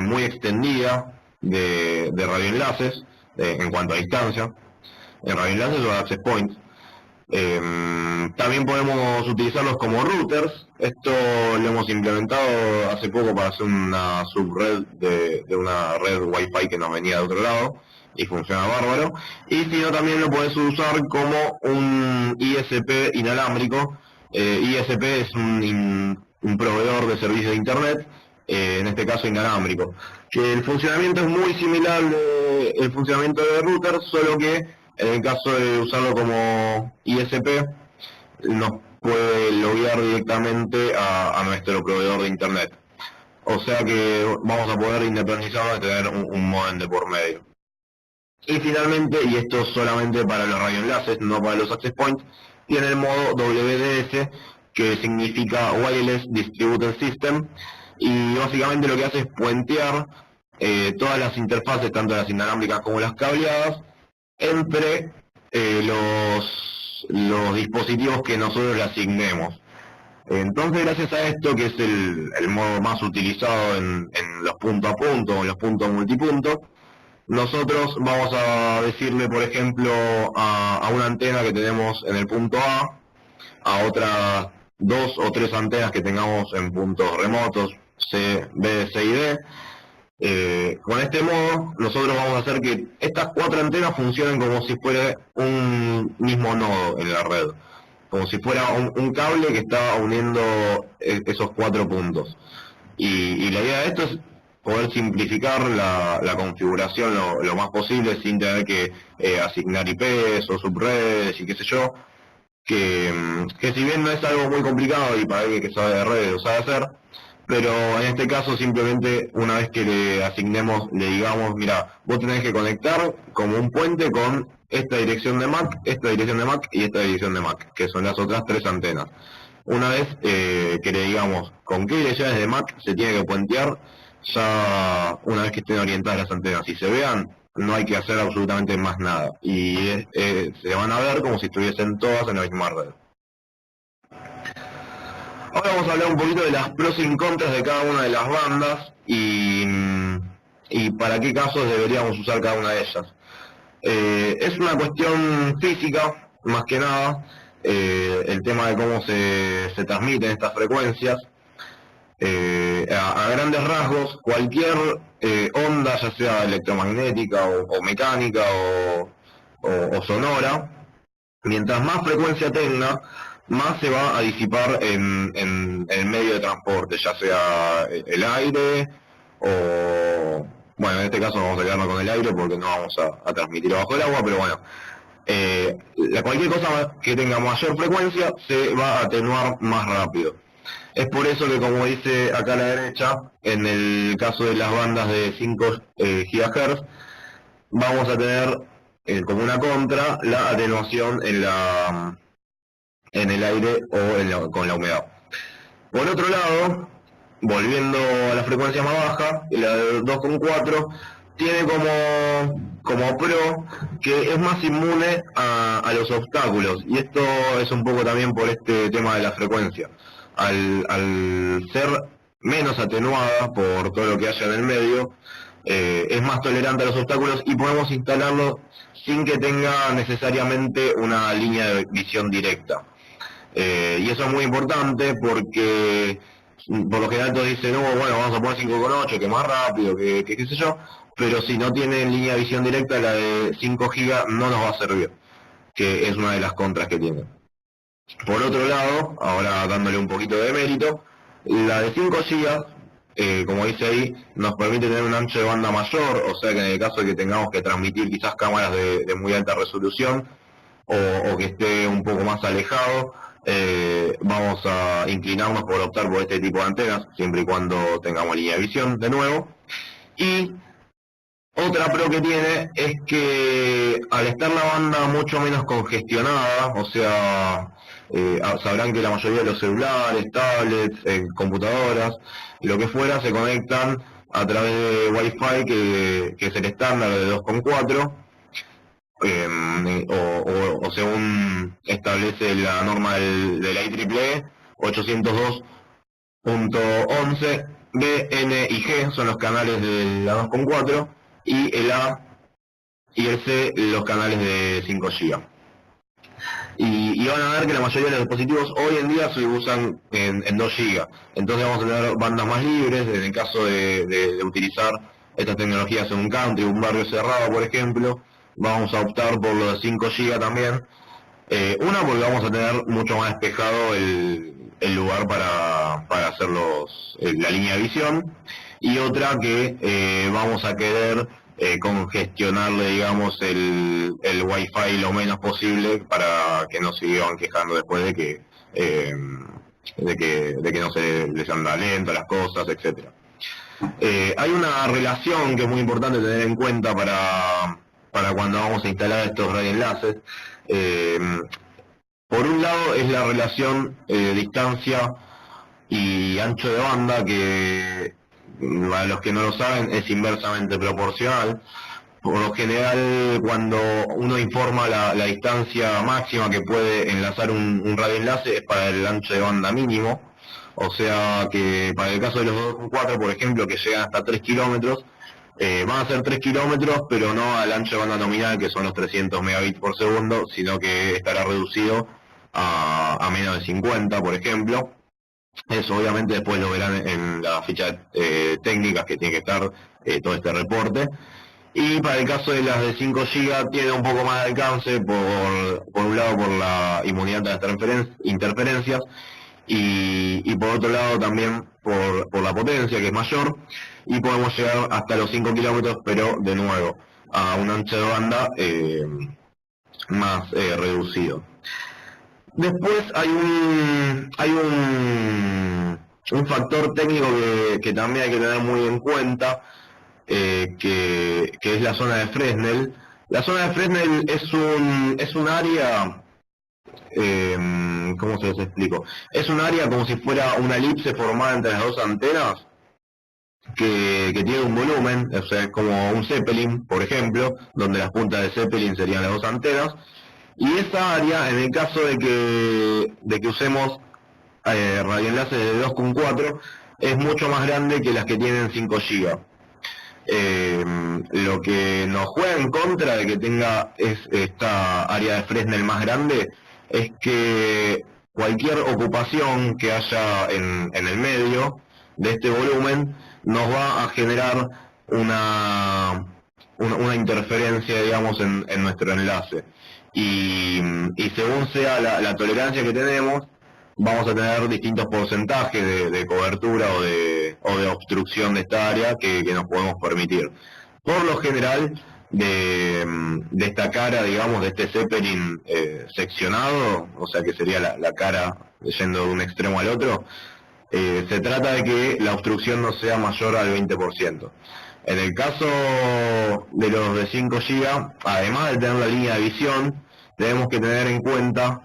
muy extendida de radioenlaces en cuanto a distancia, en radioenlaces o access point. También podemos utilizarlos como routers. Esto lo hemos implementado hace poco para hacer una subred de una red Wi-Fi que nos venía de otro lado y funciona bárbaro. Y si no, también lo puedes usar como un ISP inalámbrico. ISP es un proveedor de servicio de internet, en este caso inalámbrico, que el funcionamiento es muy similar el funcionamiento del router, solo que en el caso de usarlo como ISP, nos puede loguear directamente a nuestro proveedor de internet. O sea que vamos a poder independizarnos de tener un modem de por medio. Y finalmente, y esto solamente para los radioenlaces, no para los access points, tiene el modo WDS, que significa Wireless Distributed System, y básicamente lo que hace es puentear todas las interfaces, tanto las inalámbricas como las cableadas, entre los dispositivos que nosotros le asignemos. Entonces, gracias a esto, que es el modo más utilizado en los punto a punto, en los puntos multipunto, nosotros vamos a decirle, por ejemplo, a una antena que tenemos en el punto a otras 2 o 3 antenas que tengamos en puntos remotos, C, B, C y D. Con este modo, nosotros vamos a hacer que estas 4 antenas funcionen como si fuera un mismo nodo en la red, como si fuera un cable que está uniendo esos 4 puntos. Y la idea de esto es poder simplificar la configuración lo más posible sin tener que asignar IPs o subredes y qué sé yo, que si bien no es algo muy complicado y para alguien que sabe de redes lo sabe hacer, pero en este caso simplemente una vez que le asignemos, le digamos, mira, vos tenés que conectar como un puente con esta dirección de MAC, esta dirección de MAC y esta dirección de MAC, que son las otras 3 antenas. Una vez que le digamos con qué direcciones de MAC se tiene que puentear, ya una vez que estén orientadas las antenas y se vean, no hay que hacer absolutamente más nada. Y se van a ver como si estuviesen todas en la misma red. Ahora vamos a hablar un poquito de las pros y contras de cada una de las bandas y para qué casos deberíamos usar cada una de ellas. Es una cuestión física, más que nada, el tema de cómo se transmiten estas frecuencias. A grandes rasgos, cualquier onda, ya sea electromagnética o mecánica o sonora, mientras más frecuencia tenga, más se va a disipar en el medio de transporte, ya sea el aire o... Bueno, en este caso vamos a quedarnos con el aire porque no vamos a transmitir bajo el agua, pero bueno, cualquier cosa que tenga mayor frecuencia se va a atenuar más rápido. Es por eso que, como dice acá a la derecha, en el caso de las bandas de 5 GHz, vamos a tener como una contra la atenuación en el aire o con la humedad. Por otro lado, volviendo a la frecuencia más baja, la de 2,4, tiene como pro que es más inmune a los obstáculos, y esto es un poco también por este tema de la frecuencia. Al ser menos atenuada por todo lo que haya en el medio, es más tolerante a los obstáculos y podemos instalarlo sin que tenga necesariamente una línea de visión directa. Y eso es muy importante porque por lo general todos dicen, no, bueno, vamos a poner 5,8, que es más rápido, que qué sé yo, pero si no tiene línea de visión directa, la de 5 GB no nos va a servir, que es una de las contras que tiene. Por otro lado, ahora dándole un poquito de mérito, la de 5 GB, como dice ahí, nos permite tener un ancho de banda mayor, o sea que en el caso de que tengamos que transmitir quizás cámaras de muy alta resolución o que esté un poco más alejado, vamos a inclinarnos por optar por este tipo de antenas, siempre y cuando tengamos línea de visión de nuevo. Y otra pro que tiene es que al estar la banda mucho menos congestionada, o sea, sabrán que la mayoría de los celulares, tablets, computadoras, lo que fuera, se conectan a través de Wi-Fi, que es el estándar de 2,4, o según establece la norma de la IEEE 802.11, B, N y G son los canales de la 2,4 y el A y el C los canales de 5 GB. Y van a ver que la mayoría de los dispositivos hoy en día se usan en 2 GB. Entonces vamos a tener bandas más libres en el caso de utilizar estas tecnologías en un country, un barrio cerrado, por ejemplo. Vamos a optar por los de 5 GB también. Una, porque vamos a tener mucho más despejado el lugar para hacer la línea de visión. Y otra, que vamos a querer congestionarle, digamos, el Wi-Fi lo menos posible para que no se sigan quejando después de que no se les anda lento las cosas, etcétera. Hay una relación que es muy importante tener en cuenta para cuando vamos a instalar estos radioenlaces. Por un lado es la relación distancia y ancho de banda, que a los que no lo saben es inversamente proporcional. Por lo general, cuando uno informa la distancia máxima que puede enlazar un radioenlace es para el ancho de banda mínimo. O sea que para el caso de los 2.4, por ejemplo, que llegan hasta 3 kilómetros, van a ser 3 kilómetros, pero no al ancho de banda nominal, que son los 300 megabits por segundo, sino que estará reducido a menos de 50, por ejemplo. Eso obviamente después lo verán en las fichas técnicas que tiene que estar todo este reporte. Y para el caso de las de 5 GB tiene un poco más de alcance, por un lado por la inmunidad de las interferencias, y por otro lado también por la potencia, que es mayor, y podemos llegar hasta los 5 kilómetros, pero de nuevo a un ancho de banda más reducido. Después hay un factor técnico que también hay que tener muy en cuenta, que es la zona de Fresnel. La zona de Fresnel es un área, ¿cómo se los explico? Es un área como si fuera una elipse formada entre las dos antenas, que tiene un volumen, o sea, es como un Zeppelin, por ejemplo, donde las puntas de Zeppelin serían las dos antenas. Y esa área, en el caso de que usemos radioenlaces de 2.4, es mucho más grande que las que tienen 5 GB. Lo que nos juega en contra de que tenga esta área de Fresnel más grande es que cualquier ocupación que haya en el medio de este volumen nos va a generar una interferencia, digamos, en nuestro enlace. Y según sea la tolerancia que tenemos, vamos a tener distintos porcentajes de cobertura o de obstrucción de esta área que nos podemos permitir. Por lo general, de esta cara, digamos, de este Zeppelin seccionado, o sea que sería la cara yendo de un extremo al otro, se trata de que la obstrucción no sea mayor al 20%. En el caso de los de 5 GB, además de tener la línea de visión, tenemos que tener en cuenta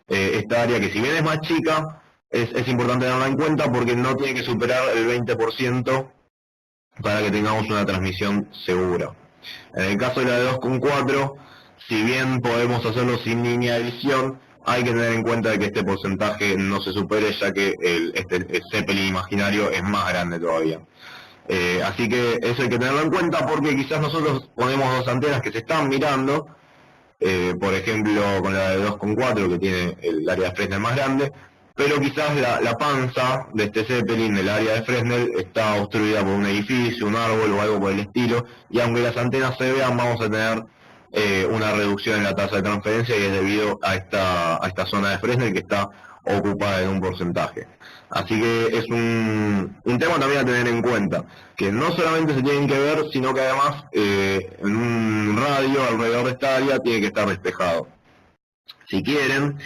esta área, que si bien es más chica, es importante tenerla en cuenta porque no tiene que superar el 20% para que tengamos una transmisión segura. En el caso de la de 2.4, si bien podemos hacerlo sin línea de visión, hay que tener en cuenta de que este porcentaje no se supere, ya que el Zeppelin imaginario es más grande todavía. Así que eso hay que tenerlo en cuenta, porque quizás nosotros ponemos dos antenas que se están mirando, por ejemplo con la de 2.4 que tiene el área de Fresnel más grande, pero quizás la panza de este Zeppelin, del área de Fresnel, está obstruida por un edificio, un árbol o algo por el estilo, y aunque las antenas se vean, vamos a tener una reducción en la tasa de transferencia, y es debido a esta zona de Fresnel que está ocupada en un porcentaje. Así que es un tema también a tener en cuenta, que no solamente se tienen que ver, sino que además en un radio alrededor de esta área tiene que estar despejado. Si quieren,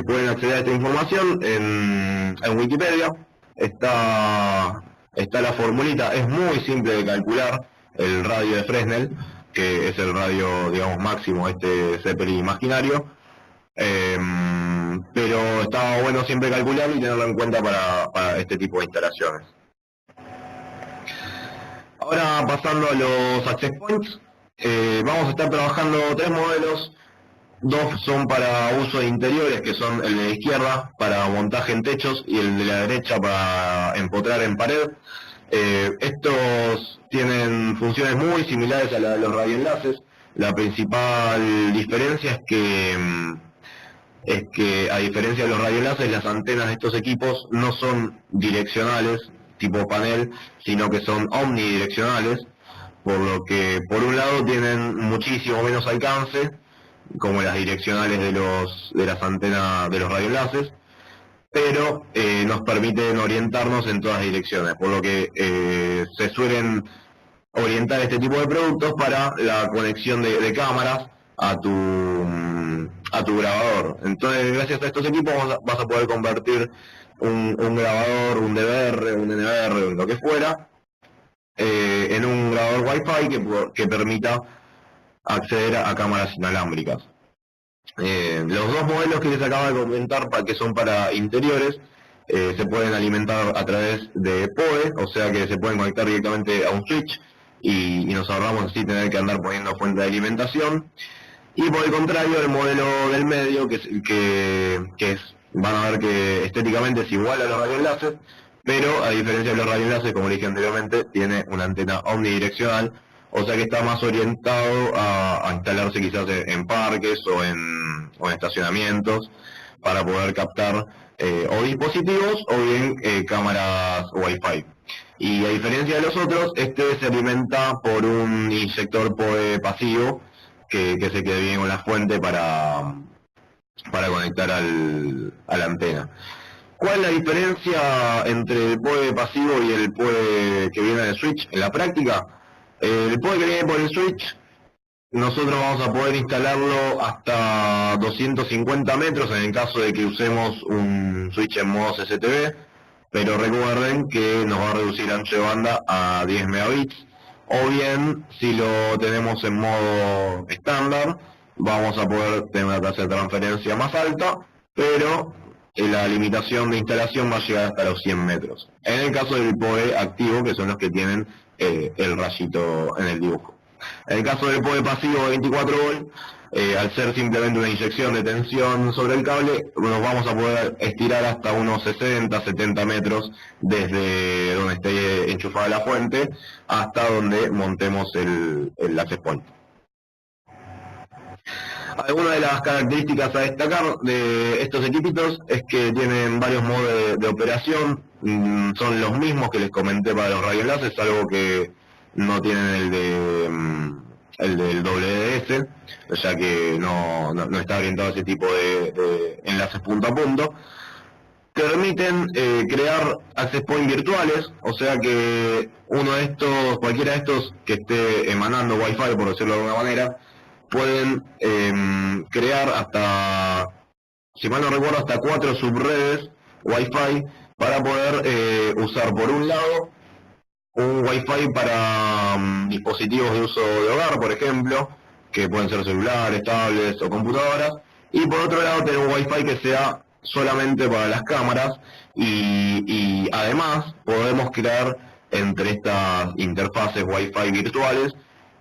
pueden acceder a esta información en Wikipedia. Está la formulita, es muy simple de calcular el radio de Fresnel, que es el radio, digamos, máximo de este Zeppelin imaginario. Pero está bueno siempre calcularlo y tenerlo en cuenta para este tipo de instalaciones. Ahora, pasando a los access points, vamos a estar trabajando 3 modelos. 2 son para uso de interiores, que son el de la izquierda para montaje en techos y el de la derecha para empotrar en pared. Estos tienen funciones muy similares a la de los radioenlaces. La principal diferencia es que a diferencia de los radioenlaces, las antenas de estos equipos no son direccionales tipo panel, sino que son omnidireccionales, por lo que por un lado tienen muchísimo menos alcance, como las direccionales de las antenas de los radioenlaces, pero nos permiten orientarnos en todas direcciones, por lo que se suelen orientar este tipo de productos para la conexión de cámaras a tu grabador. Entonces, gracias a estos equipos vas a poder convertir un grabador, un DVR, un NVR, lo que fuera, en un grabador Wi-Fi que permita acceder a cámaras inalámbricas. Los dos modelos que les acabo de comentar, que son para interiores, se pueden alimentar a través de PoE, o sea que se pueden conectar directamente a un switch y nos ahorramos así tener que andar poniendo fuente de alimentación. Y por el contrario, el modelo del medio, van a ver que estéticamente es igual a los radioenlaces, pero a diferencia de los radioenlaces, como le dije anteriormente, tiene una antena omnidireccional, o sea que está más orientado a instalarse quizás en parques o en estacionamientos para poder captar o dispositivos o bien cámaras Wi-Fi. Y a diferencia de los otros, este se alimenta por un inyector PoE pasivo que se quede bien con la fuente para conectar a la antena. ¿Cuál es la diferencia entre el PoE pasivo y el PoE que viene del switch en la práctica? El PoE que viene por el switch, nosotros vamos a poder instalarlo hasta 250 metros en el caso de que usemos un switch en modo CCTV, pero recuerden que nos va a reducir el ancho de banda a 10 megabits, o bien si lo tenemos en modo estándar, vamos a poder tener una tasa de transferencia más alta, pero la limitación de instalación va a llegar hasta los 100 metros. En el caso del PoE activo, que son los que tienen el rayito en el dibujo. En el caso del PoE pasivo de 24 volt, al ser simplemente una inyección de tensión sobre el cable, nos vamos a poder estirar hasta unos 60, 70 metros desde donde esté enchufada la fuente hasta donde montemos el access point. Algunas de las características a destacar de estos equipitos es que tienen varios modos de operación, son los mismos que les comenté para los radioenlaces, algo que no tienen el del WDS, ya que no está orientado a ese tipo de enlaces punto a punto. Permiten crear access point virtuales, o sea que cualquiera de estos que esté emanando Wi-Fi, por decirlo de alguna manera, pueden crear hasta, si mal no recuerdo, hasta 4 subredes Wi-Fi para poder usar por un lado un Wi-Fi para dispositivos de uso de hogar, por ejemplo, que pueden ser celulares, tablets o computadoras, y por otro lado tener un Wi-Fi que sea solamente para las cámaras y además podemos crear entre estas interfaces Wi-Fi virtuales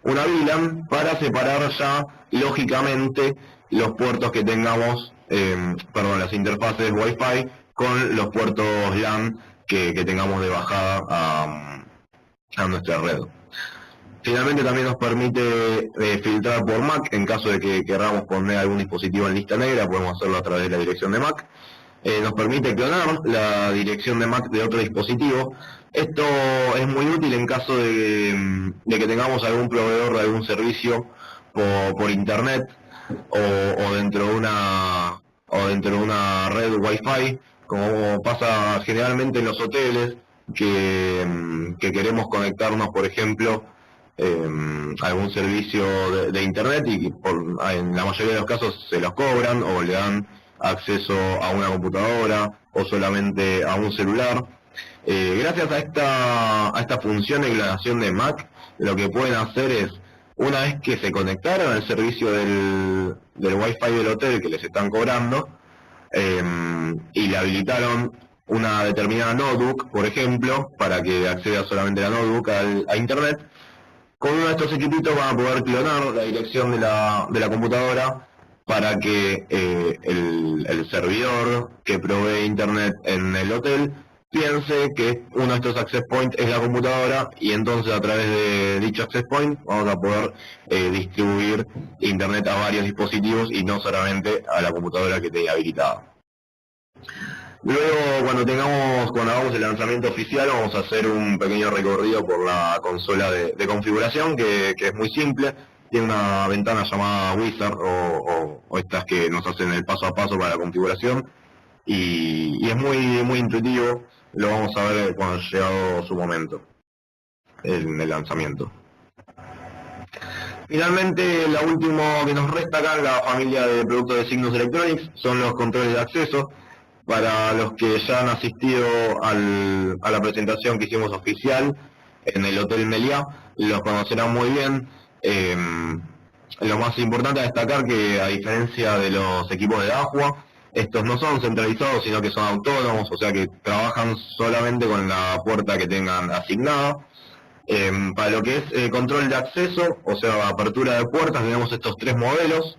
una VLAN para separar ya lógicamente los puertos que tengamos, las interfaces Wi-Fi con los puertos LAN que tengamos de bajada a nuestra red. Finalmente también nos permite filtrar por MAC en caso de que queramos poner algún dispositivo en lista negra, podemos hacerlo a través de la dirección de MAC. Nos permite clonar la dirección de MAC de otro dispositivo. Esto es muy útil en caso de que tengamos algún proveedor de algún servicio por internet o dentro de una red Wi-Fi, como pasa generalmente en los hoteles, que queremos conectarnos, por ejemplo, a algún servicio de internet y en la mayoría de los casos se los cobran o le dan acceso a una computadora o solamente a un celular. Gracias a esta función de clonación de MAC, lo que pueden hacer es, una vez que se conectaron al servicio del Wi-Fi del hotel que les están cobrando, y le habilitaron una determinada notebook, por ejemplo, para que acceda solamente la notebook a internet, con uno de estos equipitos van a poder clonar la dirección de la computadora para que el servidor que provee internet en el hotel piense que uno de estos access points es la computadora y entonces a través de dicho access point vamos a poder distribuir internet a varios dispositivos y no solamente a la computadora que tenga habilitada. Luego, cuando hagamos el lanzamiento oficial, vamos a hacer un pequeño recorrido por la consola de configuración, que es muy simple. Tiene una ventana llamada Wizard o estas que nos hacen el paso a paso para la configuración. Y es muy intuitivo, lo vamos a ver cuando haya llegado su momento. en el lanzamiento. Finalmente, lo último que nos resta acá en la familia de productos de Cygnus Electronics son los controles de acceso. Para los que ya han asistido a la presentación que hicimos oficial en el Hotel Meliá, los conocerán muy bien. Lo más importante a destacar que, a diferencia de los equipos de Dahua, estos no son centralizados, sino que son autónomos, o sea que trabajan solamente con la puerta que tengan asignada. Para lo que es control de acceso, o sea, apertura de puertas, tenemos estos 3 modelos.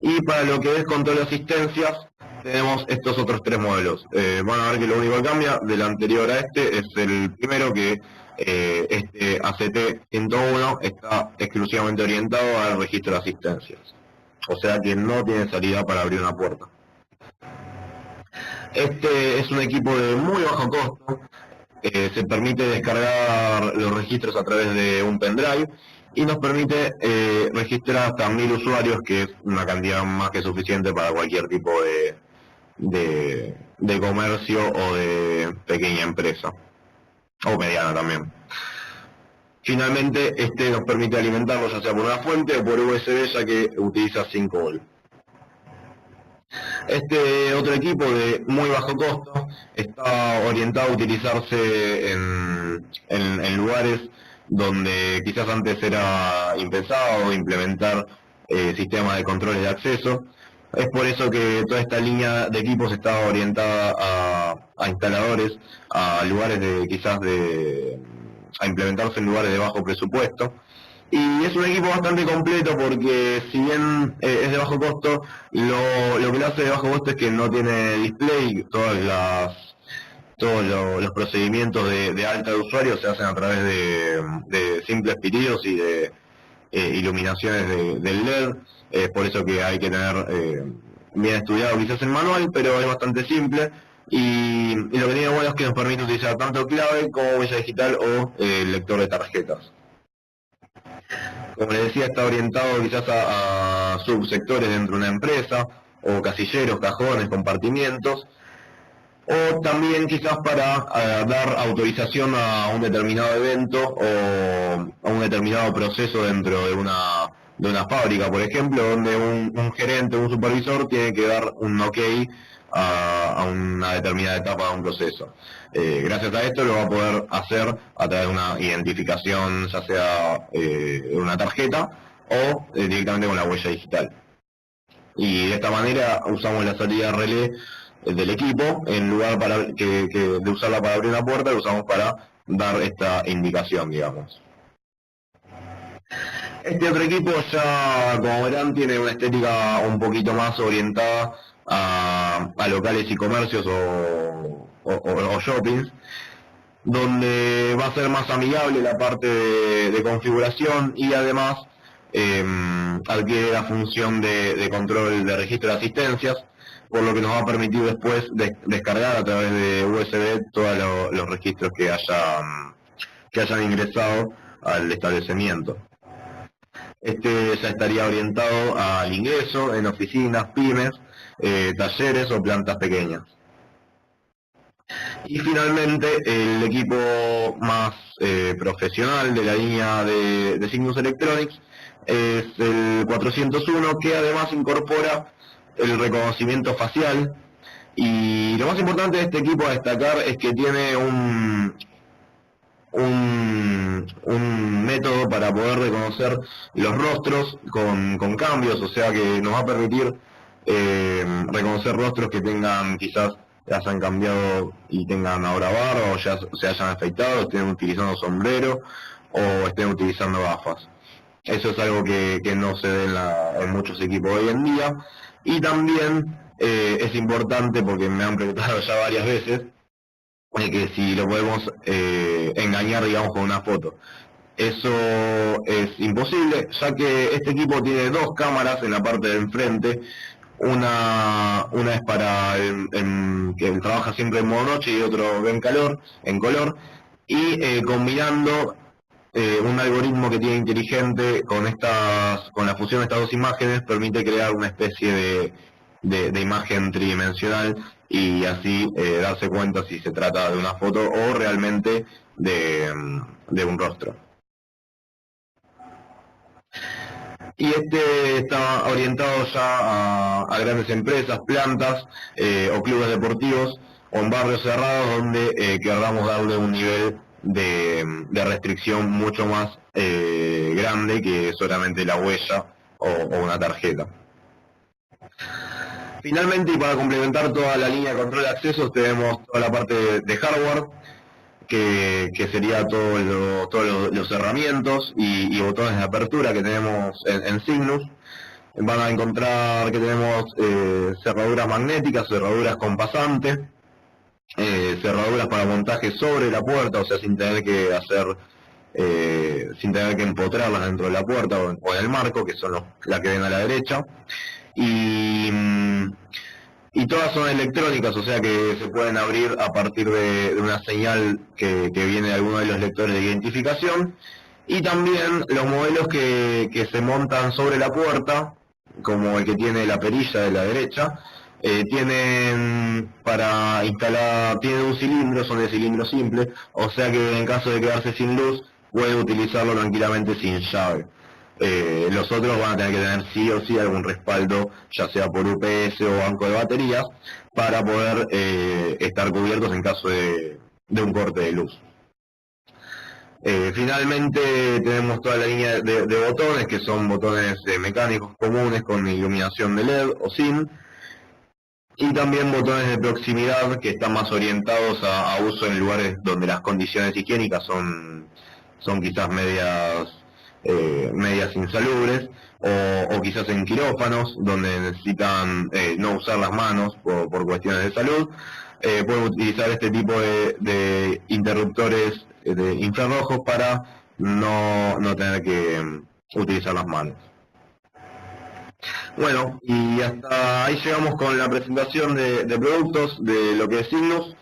Y para lo que es control de asistencias, tenemos estos otros 3 modelos. Van a ver que lo único que cambia del anterior a este es el primero, que este ACT101 está exclusivamente orientado al registro de asistencias. O sea que no tiene salida para abrir una puerta. Este es un equipo de muy bajo costo. Se permite descargar los registros a través de un pendrive y nos permite registrar hasta 1000 usuarios, que es una cantidad más que suficiente para cualquier tipo de comercio o de pequeña empresa, o mediana también. Finalmente, este nos permite alimentarlo ya sea por una fuente o por USB, ya que utiliza 5 volt. Este otro equipo de muy bajo costo está orientado a utilizarse en lugares donde quizás antes era impensado implementar sistemas de controles de acceso. Es por eso que toda esta línea de equipos está orientada a instaladores, a lugares a implementarse en lugares de bajo presupuesto. Y es un equipo bastante completo porque, si bien es de bajo costo, lo que lo hace de bajo costo es que no tiene display. Todos los procedimientos de alta de usuario se hacen a través de simples pitidos y de iluminaciones del LED. Es por eso que hay que tener bien estudiado quizás el manual, pero es bastante simple. Y lo que tiene bueno es que nos permite utilizar tanto clave como huella digital o lector de tarjetas. Como les decía, está orientado quizás a subsectores dentro de una empresa, o casilleros, cajones, compartimientos, o también quizás para dar autorización a un determinado evento o a un determinado proceso dentro de una fábrica, por ejemplo, donde un gerente o un supervisor tiene que dar un OK a una determinada etapa de un proceso. Gracias a esto lo va a poder hacer a través de una identificación, ya sea una tarjeta o directamente con la huella digital. Y de esta manera usamos la salida relé del equipo, en lugar de usarla para abrir una puerta, la usamos para dar esta indicación, digamos. Este otro equipo ya, como verán, tiene una estética un poquito más orientada a locales y comercios o shoppings, donde va a ser más amigable la parte de configuración, y además adquiere la función de control de registro de asistencias, por lo que nos va a permitir después descargar a través de USB todos los registros que hayan ingresado al establecimiento. Este ya estaría orientado al ingreso en oficinas, pymes, talleres o plantas pequeñas. Y finalmente, el equipo más profesional de la línea de Cygnus Electronics es el 401, que además incorpora el reconocimiento facial. Y lo más importante de este equipo a destacar es que tiene un método para poder reconocer los rostros con cambios, o sea que nos va a permitir reconocer rostros que tengan quizás ya se han cambiado y tengan ahora barba, o ya se hayan afeitado, estén utilizando sombrero o estén utilizando gafas. Eso es algo que no se ve en muchos equipos hoy en día. Y también es importante, porque me han preguntado ya varias veces, que si lo podemos engañar, digamos, con una foto. Eso es imposible, ya que este equipo tiene 2 cámaras en la parte de enfrente. Una es para que trabaja siempre en modo noche, y otro ve en color, y combinando un algoritmo que tiene inteligente con la fusión de estas 2 imágenes, permite crear una especie de imagen tridimensional y así darse cuenta si se trata de una foto o realmente de un rostro. Y este está orientado ya a grandes empresas, plantas o clubes deportivos o en barrios cerrados donde queramos darle un nivel de restricción mucho más grande que solamente la huella o una tarjeta. Finalmente, y para complementar toda la línea de control de accesos, tenemos toda la parte de hardware, que sería todos los cerramientos y botones de apertura que tenemos en Cygnus. Van a encontrar que tenemos cerraduras magnéticas, cerraduras con pasante, cerraduras para montaje sobre la puerta, o sea, sin tener que sin tener que empotrarlas dentro de la puerta o en el marco, que son las que ven a la derecha. Y todas son electrónicas, o sea que se pueden abrir a partir de una señal que viene de alguno de los lectores de identificación. Y también los modelos que se montan sobre la puerta, como el que tiene la perilla de la derecha, tienen para instalar, tienen un cilindro, son de cilindro simple, o sea que en caso de quedarse sin luz, puede utilizarlo tranquilamente sin llave. Los otros van a tener que tener sí o sí algún respaldo, ya sea por UPS o banco de baterías, para poder estar cubiertos en caso de un corte de luz. Finalmente tenemos toda la línea de botones, que son botones mecánicos comunes con iluminación de LED o sin, y también botones de proximidad que están más orientados a uso en lugares donde las condiciones higiénicas son quizás medias insalubres, o quizás en quirófanos donde necesitan no usar las manos por cuestiones de salud. Pueden utilizar este tipo de interruptores de infrarrojos para no tener que utilizar las manos. Bueno, y hasta ahí llegamos con la presentación de productos de lo que es Cygnus.